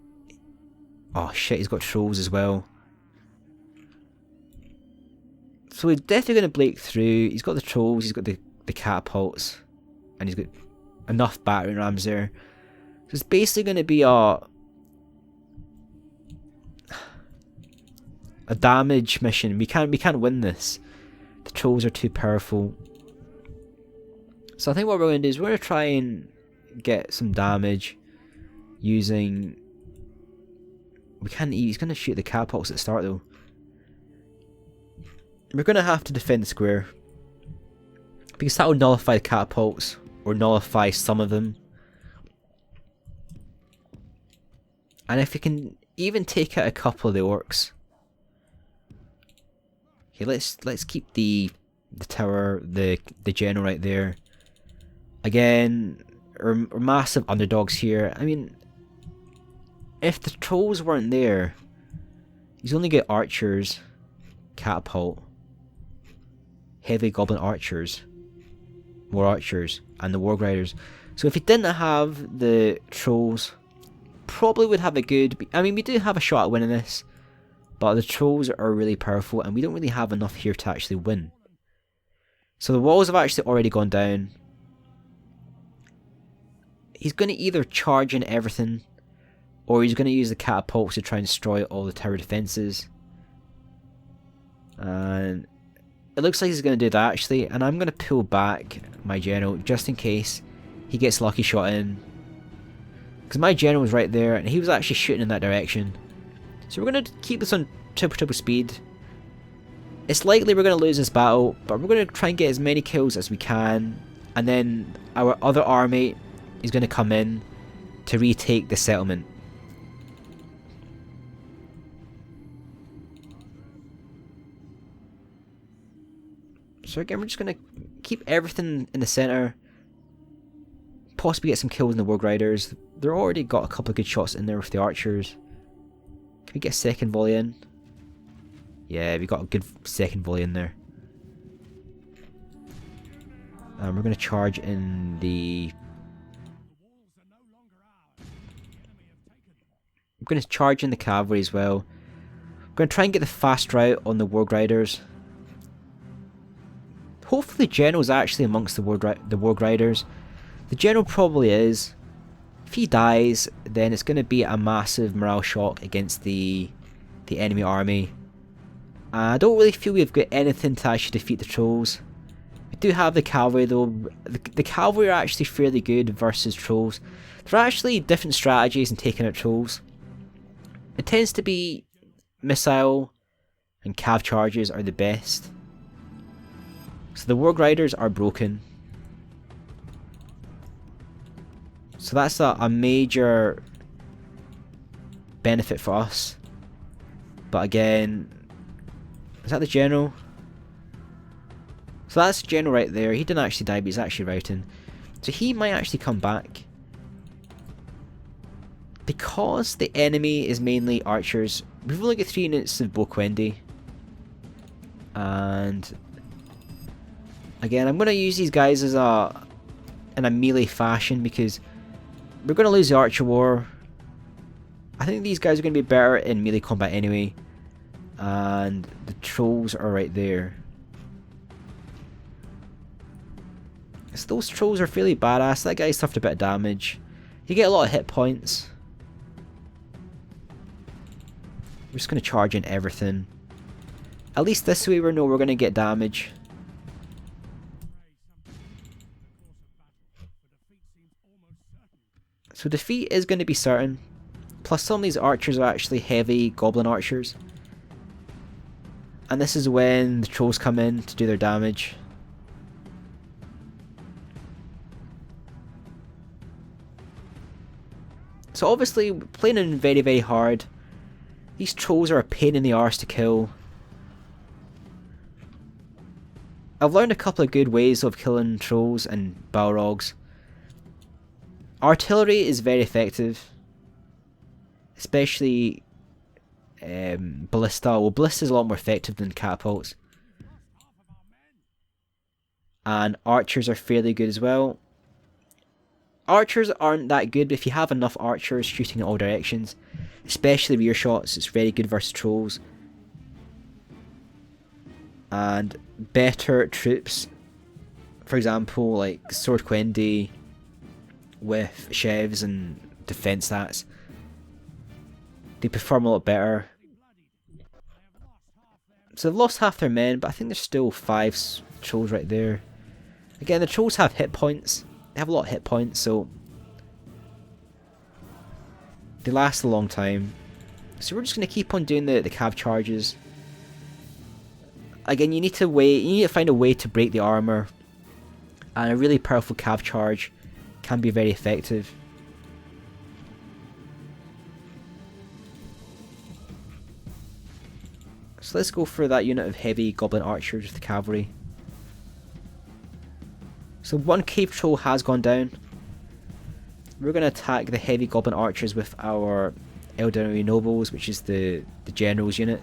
Oh shit, he's got trolls as well. So we're definitely going to break through. He's got the trolls, he's got the catapults, and he's got enough battering rams there. So it's basically going to be a damage mission. We can't win this. The trolls are too powerful. So I think what we're going to do is we're going to try and get some damage using... He's going to shoot the catapults at the start though. We're going to have to defend the square, because that will nullify the catapults, or nullify some of them. And if we can even take out a couple of the orcs. Okay, let's keep the the tower, the general right there. Again, we're massive underdogs here. I mean, if the trolls weren't there, he's only got archers, catapult, heavy goblin archers, more archers, and the warg riders. So if he didn't have the trolls, probably would have a good... I mean, we do have a shot at winning this, but the trolls are really powerful, and we don't really have enough here to actually win. So the walls have actually already gone down. He's going to either charge in everything, or he's going to use the catapults to try and destroy all the tower defences. And it looks like he's going to do that actually, and I'm going to pull back my general just in case he gets lucky shot in. Because my general was right there, and he was actually shooting in that direction. So we're going to keep this on triple speed. It's likely we're going to lose this battle, but we're going to try and get as many kills as we can. And then our other army is going to come in to retake the settlement. So again, we're just going to keep everything in the centre. Possibly get some kills in the warg riders. They're already got a couple of good shots in there with the archers. Can we get a second volley in? Yeah, we got a good second volley in there. And we're going to charge in the... I'm going to charge in the cavalry as well. I'm going to try and get the fast route on the warg riders. Hopefully the general's actually amongst the warg riders. The general probably is. If he dies, then it's going to be a massive morale shock against the enemy army. I don't really feel we've got anything to actually defeat the trolls. We do have the cavalry though. The cavalry are actually fairly good versus trolls. There are actually different strategies in taking out trolls. It tends to be missile and cav charges are the best. So the warg riders are broken. So that's a major benefit for us. But again, is that the general? So that's the general right there. He didn't actually die, but he's actually routing. So he might actually come back. Because the enemy is mainly archers, we've only got 3 units of Boquendi. And again, I'm going to use these guys as in a melee fashion because we're going to lose the archer war. I think these guys are going to be better in melee combat anyway. And the trolls are right there. So those trolls are fairly badass. That guy suffered a bit of damage. You get a lot of hit points. We're just going to charge in everything. At least this way we know we're going to get damage. So defeat is going to be certain. Plus some of these archers are actually heavy goblin archers. And this is when the trolls come in to do their damage. So obviously playing in very, very hard. These trolls are a pain in the arse to kill. I've learned a couple of good ways of killing trolls and balrogs. Artillery is very effective. Especially ballista. Well, ballista is a lot more effective than catapults. And archers are fairly good as well. Archers aren't that good, but if you have enough archers shooting in all directions, especially rear shots, it's very good versus trolls. And better troops, for example, like Sword Quendi with Chevs and defense stats, they perform a lot better. So they've lost half their men, but I think there's still 5 trolls right there. Again, the trolls have hit points. They have a lot of hit points, so they last a long time. So we're just going to keep on doing the cav charges. Again, you need to find a way to break the armor, and a really powerful cav charge can be very effective. So let's go for that unit of heavy goblin archers with the cavalry. So one cave troll has gone down. We're going to attack the heavy goblin archers with our Elderly Nobles, which is the generals unit.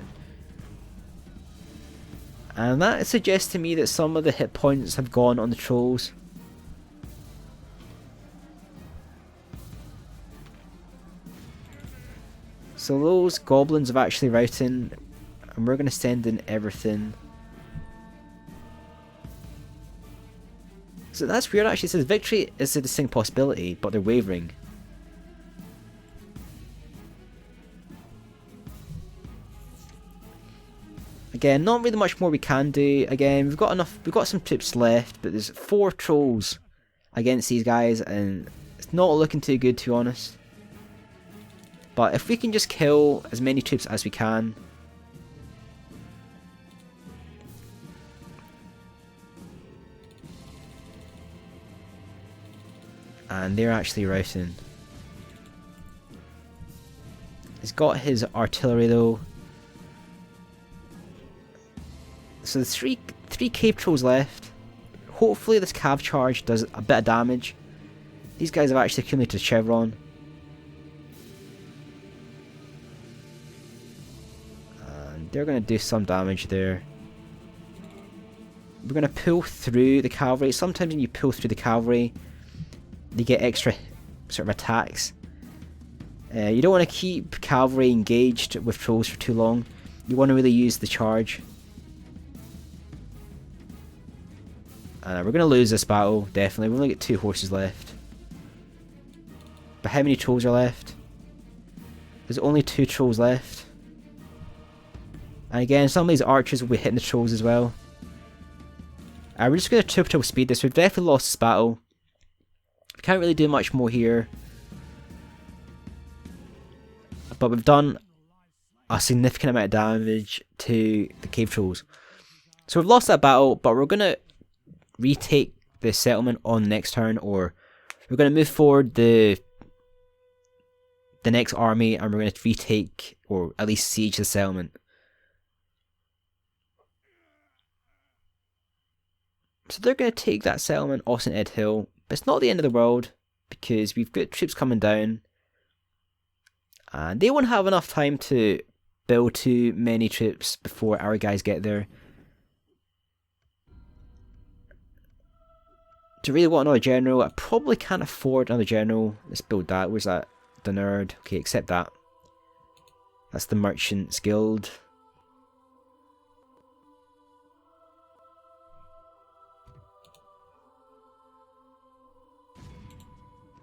And that suggests to me that some of the hit points have gone on the trolls. So those goblins have actually routing, and we're going to send in everything. So that's weird actually, it says victory is a distinct possibility, but they're wavering. Again, not really much more we can do. Again, we've got some troops left, but there's 4 trolls against these guys, and it's not looking too good, to be honest. But if we can just kill as many troops as we can. And they're actually routing. He's got his artillery though. So there's three cave trolls left. Hopefully this cav charge does a bit of damage. These guys have actually accumulated chevron. And they're going to do some damage there. We're going to pull through the cavalry. Sometimes when you pull through the cavalry, you get extra sort of attacks. You don't want to keep cavalry engaged with trolls for too long. You want to really use the charge. We're going to lose this battle, definitely. We've only got 2 horses left. But how many trolls are left? There's only 2 trolls left. And again, some of these archers will be hitting the trolls as well. We're just going to triple speed this. We've definitely lost this battle. We can't really do much more here. But we've done a significant amount of damage to the cave trolls. So we've lost that battle, but we're going to retake the settlement on next turn, or we're going to move forward the next army and we're going to retake, or at least siege the settlement. So they're going to take that settlement, Austin Ed Hill, but it's not the end of the world because we've got troops coming down and they won't have enough time to build too many troops before our guys get there. Do I really want another general? I probably can't afford another general. Let's build that. Where's that? The nerd. Okay, accept that. That's the Merchants Guild.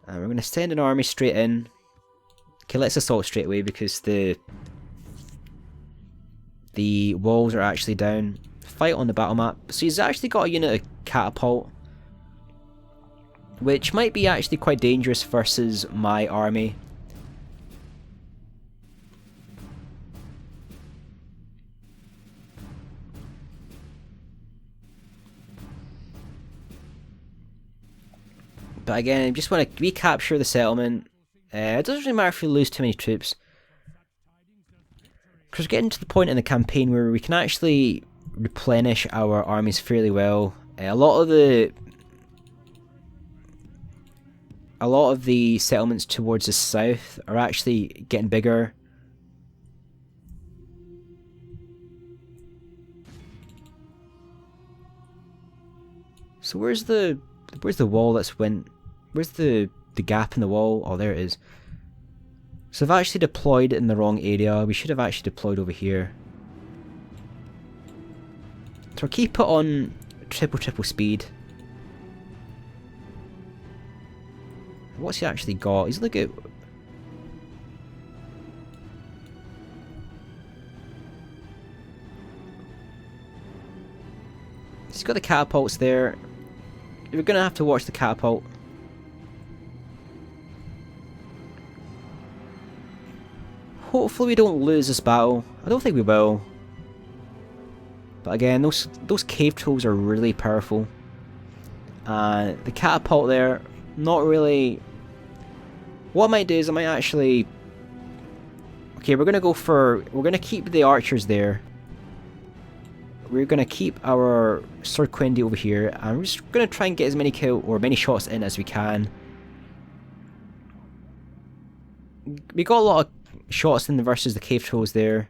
And we're going to send an army straight in. Okay, let's assault straight away because the walls are actually down. Fight on the battle map. So he's actually got a unit of catapult, which might be actually quite dangerous versus my army. But again, I just want to recapture the settlement. It doesn't really matter if we lose too many troops, because we're getting to the point in the campaign where we can actually replenish our armies fairly well. A lot of the settlements towards the south are actually getting bigger. So where's the wall that's went? Where's the gap in the wall? Oh, there it is. So I've actually deployed in the wrong area. We should have actually deployed over here. So I'll keep it on triple speed. What's he actually got? He's look at. He's got the catapults there. We're gonna have to watch the catapult. Hopefully we don't lose this battle. I don't think we will. But again, those cave trolls are really powerful. The catapult there, not really. What I might do is I might actually. Okay, we're gonna keep the archers there. we're going to keep our Sword Quindy over here, and we're just going to try and get as many many shots in as we can. We got a lot of shots in versus the cave trolls there.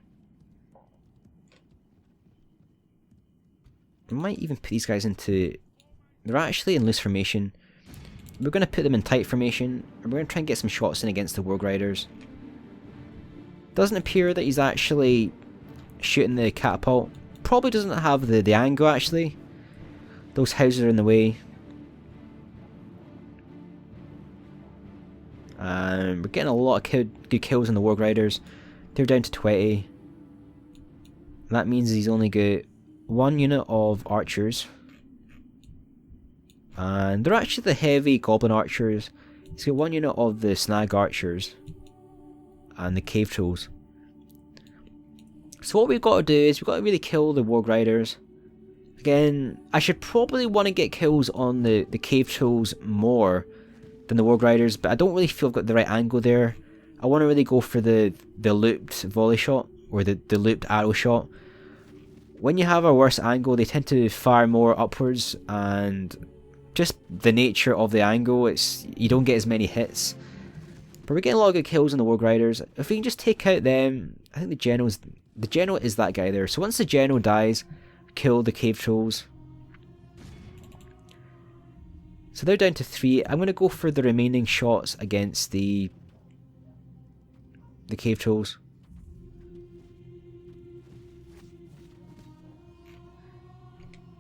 We might even put these guys into... They're actually in loose formation. We're going to put them in tight formation, and we're going to try and get some shots in against the Warg Riders. Doesn't appear that he's actually shooting the catapult. Probably doesn't have the angle actually. Those houses are in the way. And we're getting a lot of good kills on the Warg Riders. They're down to 20. That means he's only got 1 unit of archers. And they're actually the heavy goblin archers. He's got 1 unit of the snag archers. And the cave trolls. So what we've got to do is we've got to really kill the Warg Riders. Again, I should probably want to get kills on the cave trolls more than the Warg Riders, but I don't really feel I've got the right angle there. I want to really go for the looped volley shot, or the looped arrow shot. When you have a worse angle, they tend to fire more upwards, and just the nature of the angle, you don't get as many hits. But we're getting a lot of good kills on the Warg Riders. If we can just take out them, I think the general is that guy there. So once the general dies, kill the cave trolls. So they're down to 3. I'm going to go for the remaining shots against the cave trolls.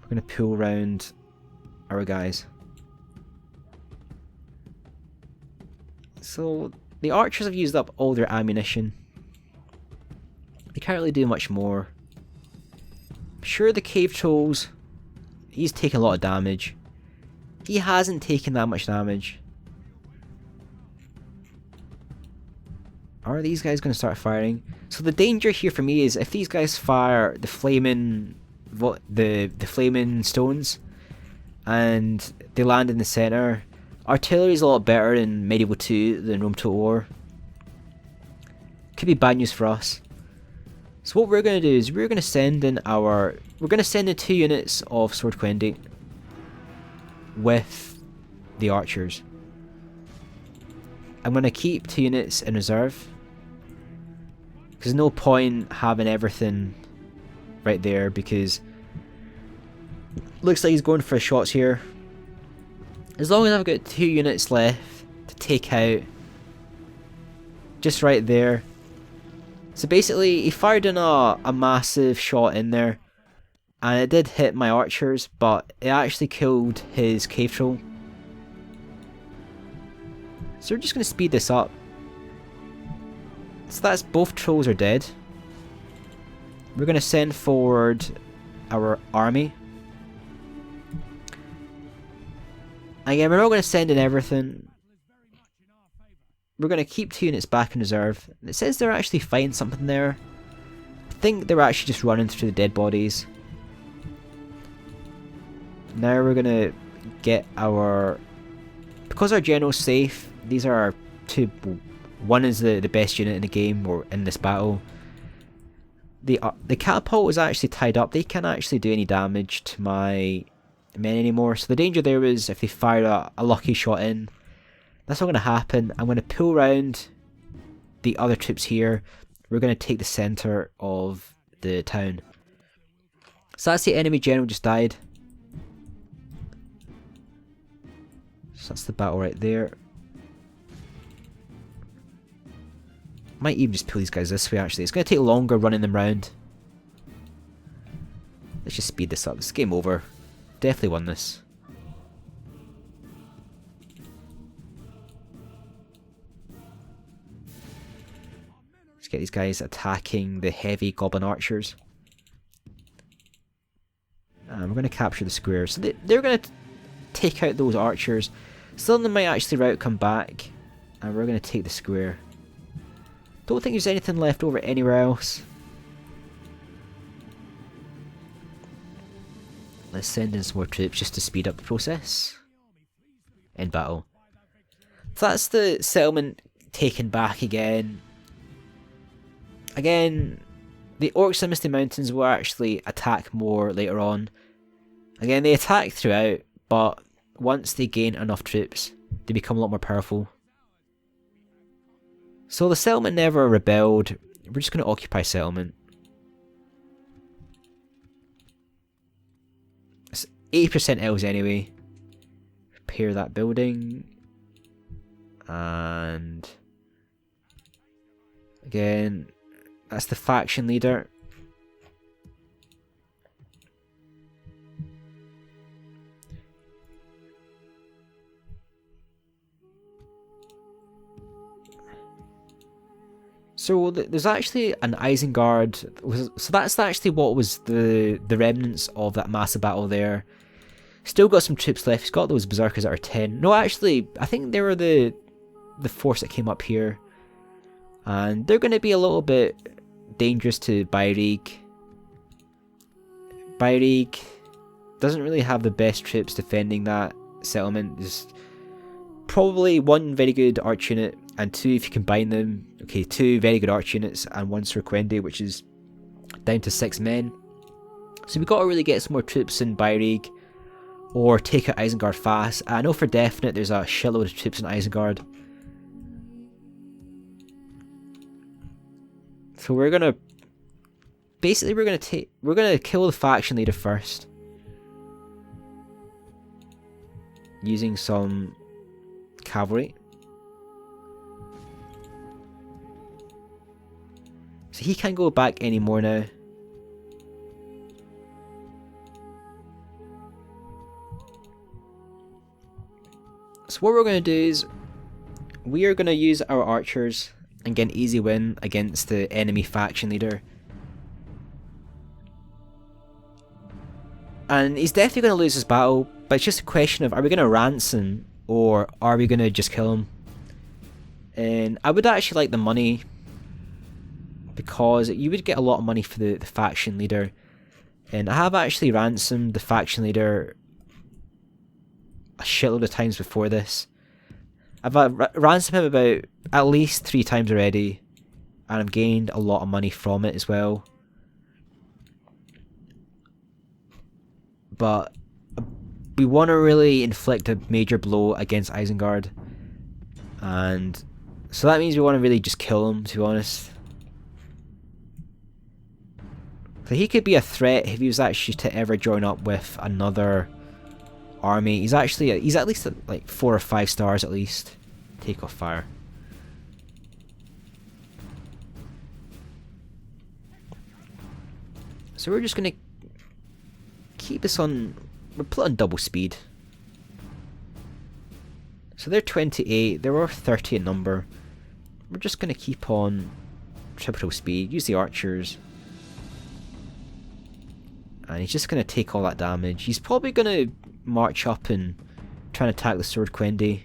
We're going to pull around our guys. So the archers have used up all their ammunition. They can't really do much more. I'm sure the cave trolls, he's taken a lot of damage. He hasn't taken that much damage. Are these guys going to start firing? So the danger here for me is if these guys fire the flaming stones and they land in the center, artillery is a lot better in Medieval 2 than Rome Total War. Could be bad news for us. So what we're going to do is we're going to send in 2 units of Sword Quindy with the archers. I'm going to keep 2 units in reserve, because there's no point having everything right there, because looks like he's going for shots here. As long as I've got 2 units left to take out, just right there. So basically he fired in a massive shot in there, and it did hit my archers, but it actually killed his cave troll. So we're just going to speed this up. So that's both trolls are dead. We're going to send forward our army. Again, we're not going to send in everything. We're going to keep 2 units back in reserve. It says they're actually fighting something there. I think they were actually just running through the dead bodies. Now we're going to get our... Because our general's safe, these are our 2... One is the best unit in the game, or in this battle. The catapult is actually tied up. They can't actually do any damage to my men anymore. So the danger there is if they fire a lucky shot in. That's not going to happen. I'm going to pull around the other troops here. We're going to take the centre of the town. So that's the enemy general just died. So that's the battle right there. Might even just pull these guys this way actually. It's going to take longer running them round. Let's just speed this up. It's game over. Definitely won this. Let's get these guys attacking the heavy goblin archers. And we're going to capture the square. So they're going to take out those archers. Some of them might actually route come back. And we're going to take the square. Don't think there's anything left over anywhere else. Let's send in some more troops just to speed up the process. End battle. So that's the settlement taken back again. Again, the orcs in Misty Mountains will actually attack more later on. Again, they attack throughout, but once they gain enough troops, they become a lot more powerful. So the settlement never rebelled. We're just going to occupy settlement. It's 80% elves anyway. Repair that building. And again, that's the faction leader. So there's actually an Isengard. So that's actually what was the remnants of that massive battle there. Still got some troops left. He's got those berserkers that are 10. No, actually, I think they were the force that came up here. And they're going to be a little bit dangerous to Bairig. Bairig doesn't really have the best troops defending that settlement. There's probably one very good arch unit and two, if you combine them. Okay, two very good arch units and one Sorquendi, which is down to 6 men. So we've got to really get some more troops in Bairig or take out Isengard fast. I know for definite there's a shitload of troops in Isengard. So we're gonna kill the faction leader first, using some cavalry. So he can't go back anymore now. So what we're going to do is we are going to use our archers and get an easy win against the enemy faction leader. And he's definitely going to lose this battle, but it's just a question of, are we going to ransom or are we going to just kill him? And I would actually like the money, because you would get a lot of money for the faction leader. And I have actually ransomed the faction leader a shitload of times before this. I've ransomed him about at least 3 times already, and I've gained a lot of money from it as well. But we want to really inflict a major blow against Isengard, and so that means we want to really just kill him, to be honest. So he could be a threat if he was actually to ever join up with another army. He's at least at like 4 or 5 stars at least. Take off fire. So we're just gonna keep this on. We're put on double speed. So they're 28. There were 30 in number. We're just gonna keep on triple speed. Use the archers. And he's just going to take all that damage. He's probably going to march up and try and attack the Sorquendi.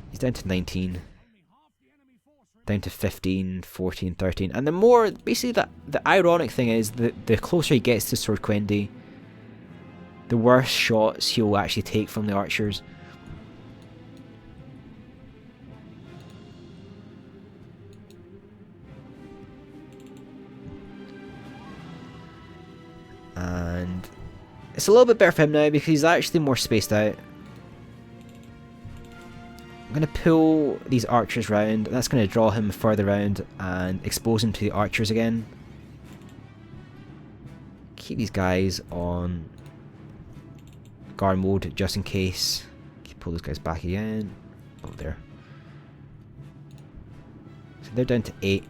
He's down to 19. Down to 15, 14, 13. And the more, basically the ironic thing is that the closer he gets to Sorquendi, the worse shots he'll actually take from the archers. And it's a little bit better for him now because he's actually more spaced out. I'm going to pull these archers round, and that's going to draw him further round and expose him to the archers again. Keep these guys on guard mode just in case. Pull those guys back again. Oh, there. So they're down to 8.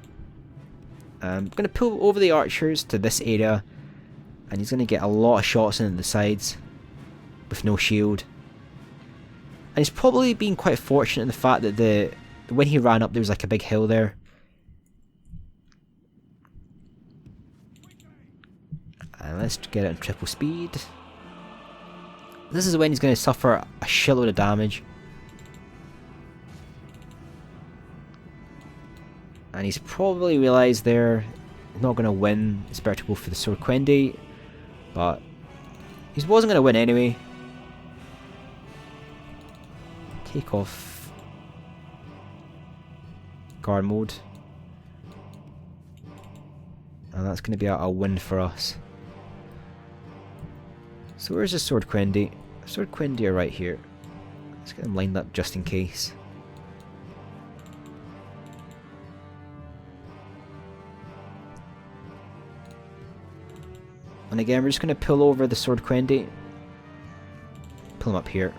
I'm going to pull over the archers to this area. And he's going to get a lot of shots in the sides with no shield. And he's probably been quite fortunate in the fact that when he ran up there was like a big hill there. And let's get it on triple speed. This is when he's going to suffer a shitload of damage. And he's probably realised they're not going to win. It's better to go for the Sorquendi. But he wasn't going to win anyway. Take off. guard mode. And that's going to be a win for us. So where's the Sword Quendi? Sword Quendi are right here. Let's get them lined up just in case. And again, we're just going to pull over the Sword Quendi. Pull them up here.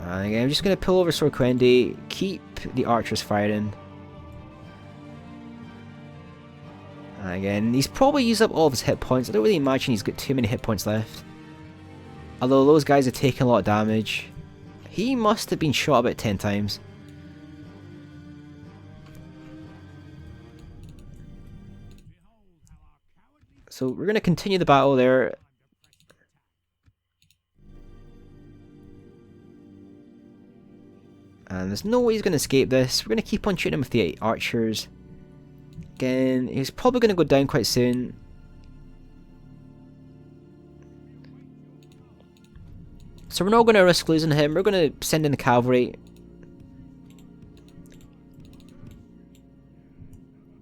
And again, I'm just going to pull over Sword Quendi, keep the archers firing. And again, he's probably used up all of his hit points. I don't really imagine he's got too many hit points left. Although those guys are taking a lot of damage. He must have been shot about 10 times. So we're going to continue the battle there. And there's no way he's going to escape this. We're going to keep on shooting him with the archers. Again, he's probably going to go down quite soon. So we're not going to risk losing him. We're going to send in the cavalry.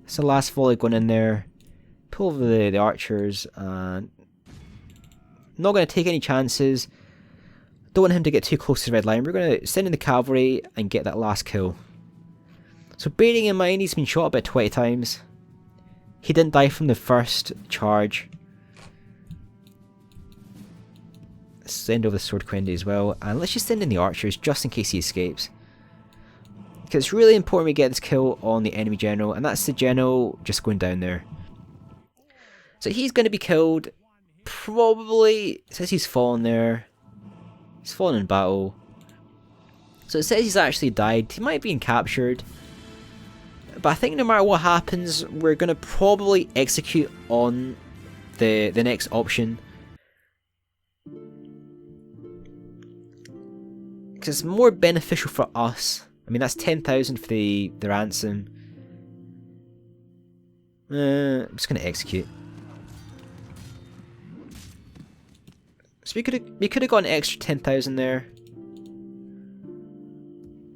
It's the last volley going in there. Pull over the archers. And not going to take any chances. Don't want him to get too close to the red line. We're going to send in the cavalry and get that last kill. So bearing in mind he's been shot about 20 times. He didn't die from the first charge. Send over the Sword Quendi as well. And let's just send in the archers just in case he escapes. Because it's really important we get this kill on the enemy general. And that's the general just going down there. So he's going to be killed. Probably, it says he's fallen there. He's fallen in battle. So it says he's actually died. He might have been captured. But I think no matter what happens, we're going to probably execute on the next option. Because it's more beneficial for us. I mean, that's 10,000 for the ransom. I'm just going to execute. So we could have got an extra 10,000 there.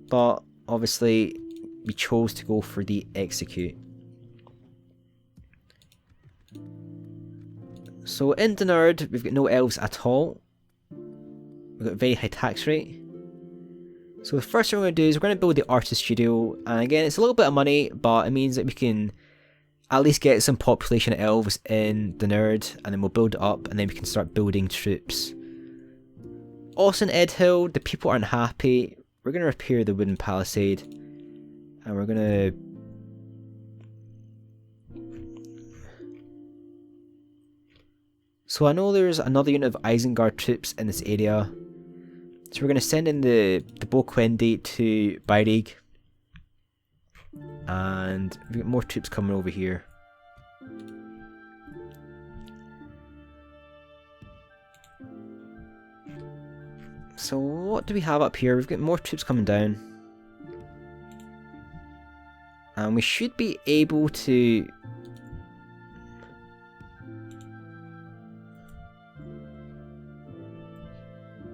But obviously we chose to go for the execute. So in Dinard, we've got no elves at all. We've got a very high tax rate. So the first thing we're going to do is we're going to build the artist studio. And again, it's a little bit of money, but it means that we can at least get some population of elves in Dinard. And then we'll build it up, and then we can start building troops. Also in Edhill, the people aren't happy. We're going to repair the wooden palisade. And we're going to... So I know there's another unit of Isengard troops in this area. So we're going to send in the Boquendi to Bairig. And we've got more troops coming over here. So what do we have up here? We've got more troops coming down. And we should be able to...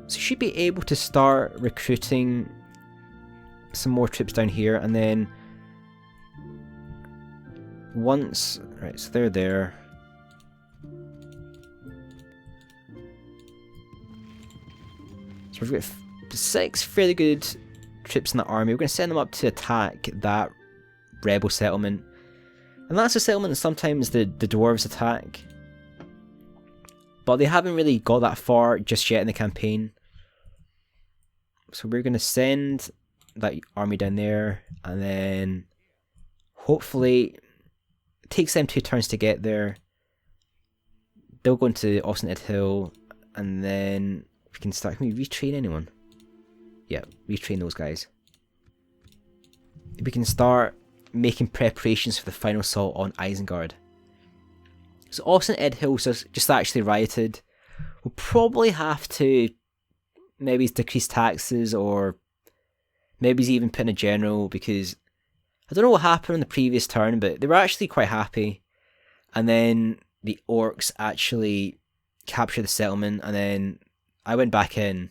So we should be able to start recruiting some more troops down here, and then once... Right, so they're there. So we've got 6 fairly good troops in the army. We're going to send them up to attack that rebel settlement. And that's a settlement that sometimes the dwarves attack. But they haven't really got that far just yet in the campaign. So we're going to send that army down there, and then hopefully it takes them 2 turns to get there. They'll go into Austin Hill, and then we can start. Can we retrain anyone? Yeah, retrain those guys. We can start making preparations for the final assault on Isengard. So Austin Edhill's just actually rioted. We'll probably have to maybe decrease taxes, or maybe he's even put in a general, because I don't know what happened in the previous turn, but they were actually quite happy. And then the orcs actually captured the settlement, and then I went back in,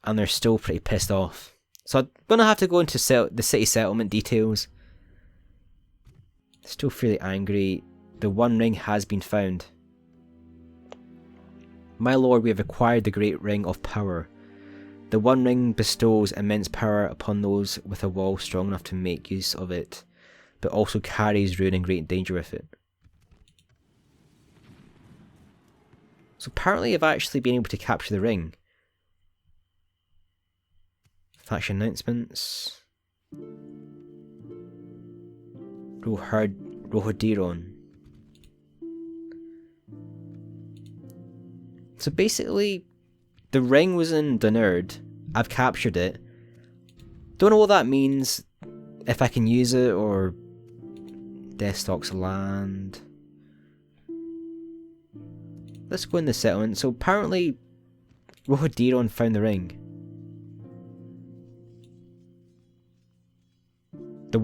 and they're still pretty pissed off. So I'm going to have to go into the city settlement details. Still fairly angry. The One Ring has been found. My lord, we have acquired the Great Ring of Power. The One Ring bestows immense power upon those with a will strong enough to make use of it, but also carries ruin and great danger with it. So apparently I've actually been able to capture the ring. Faction announcements. Rohodiron. So basically, the ring was in Dunerd. I've captured it. Don't know what that means. If I can use it or Deathstalk's land. Let's go in the settlement. So apparently, Rohodiron found the ring.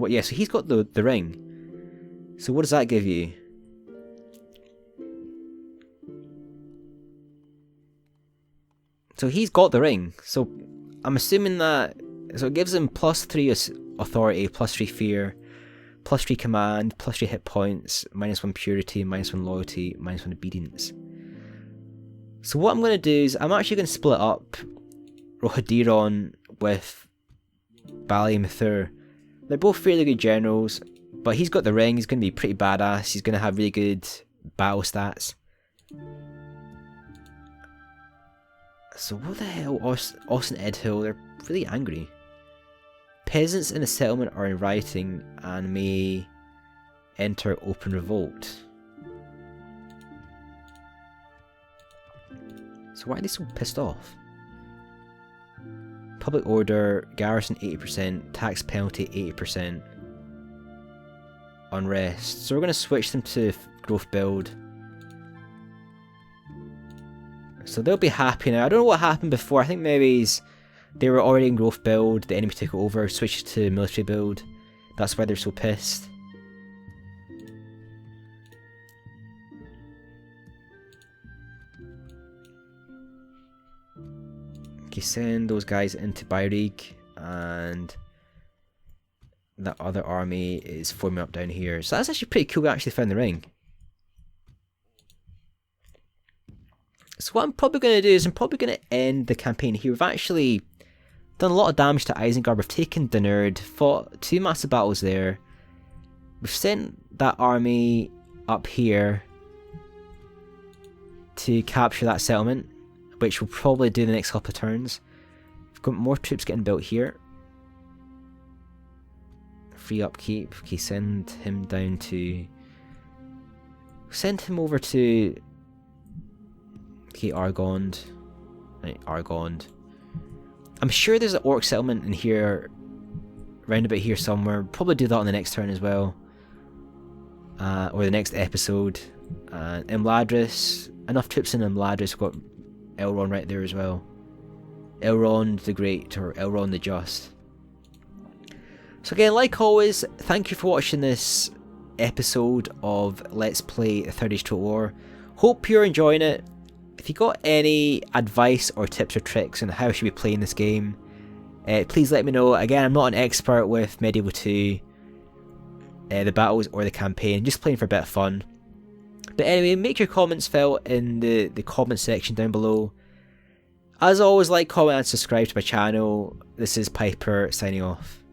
Yeah, so he's got the ring. So what does that give you? So he's got the ring. So I'm assuming that... So it gives him +3 authority, +3 fear, +3 command, +3 hit points, -1 purity, -1 loyalty, -1 obedience. So what I'm going to do is I'm actually going to split up Rohodiron with Bali Mathur. They're both fairly good generals, but he's got the ring, he's going to be pretty badass, he's going to have really good battle stats. So what the hell, Austin Edhill, they're really angry. Peasants in the settlement are in rioting and may enter open revolt. So why are they so pissed off? Public order, garrison 80%, tax penalty 80%, unrest. So we're going to switch them to growth build. So they'll be happy now. I don't know what happened before. I think maybe they were already in growth build, the enemy took it over, switched to military build. That's why they're so pissed. Okay, send those guys into Bairig, and that other army is forming up down here. So that's actually pretty cool. We actually found the ring. So what I'm probably going to do is I'm probably going to end the campaign here. We've actually done a lot of damage to Isengard. We've taken Dunerd, fought 2 massive battles there. We've sent that army up here to capture that settlement, which we'll probably do in the next couple of turns. We've got more troops getting built here. Free upkeep. Okay, send him down to... Send him over to... Okay, Argond. Right, Argond. I'm sure there's an orc settlement in here, round about here somewhere. Probably do that on the next turn as well. Or the next episode. Imladris. Enough troops in Imladris. We've got Elrond right there as well. Elrond the Great, or Elrond the Just. So again, like always, thank you for watching this episode of Let's Play the Third Age Total War. Hope you're enjoying it. If you got any advice or tips or tricks on how I should be playing this game, please let me know. Again, I'm not an expert with Medieval 2, the battles or the campaign, just playing for a bit of fun. But anyway, make your comments felt in the comment section down below. As always, like, comment and subscribe to my channel. This is Piper signing off.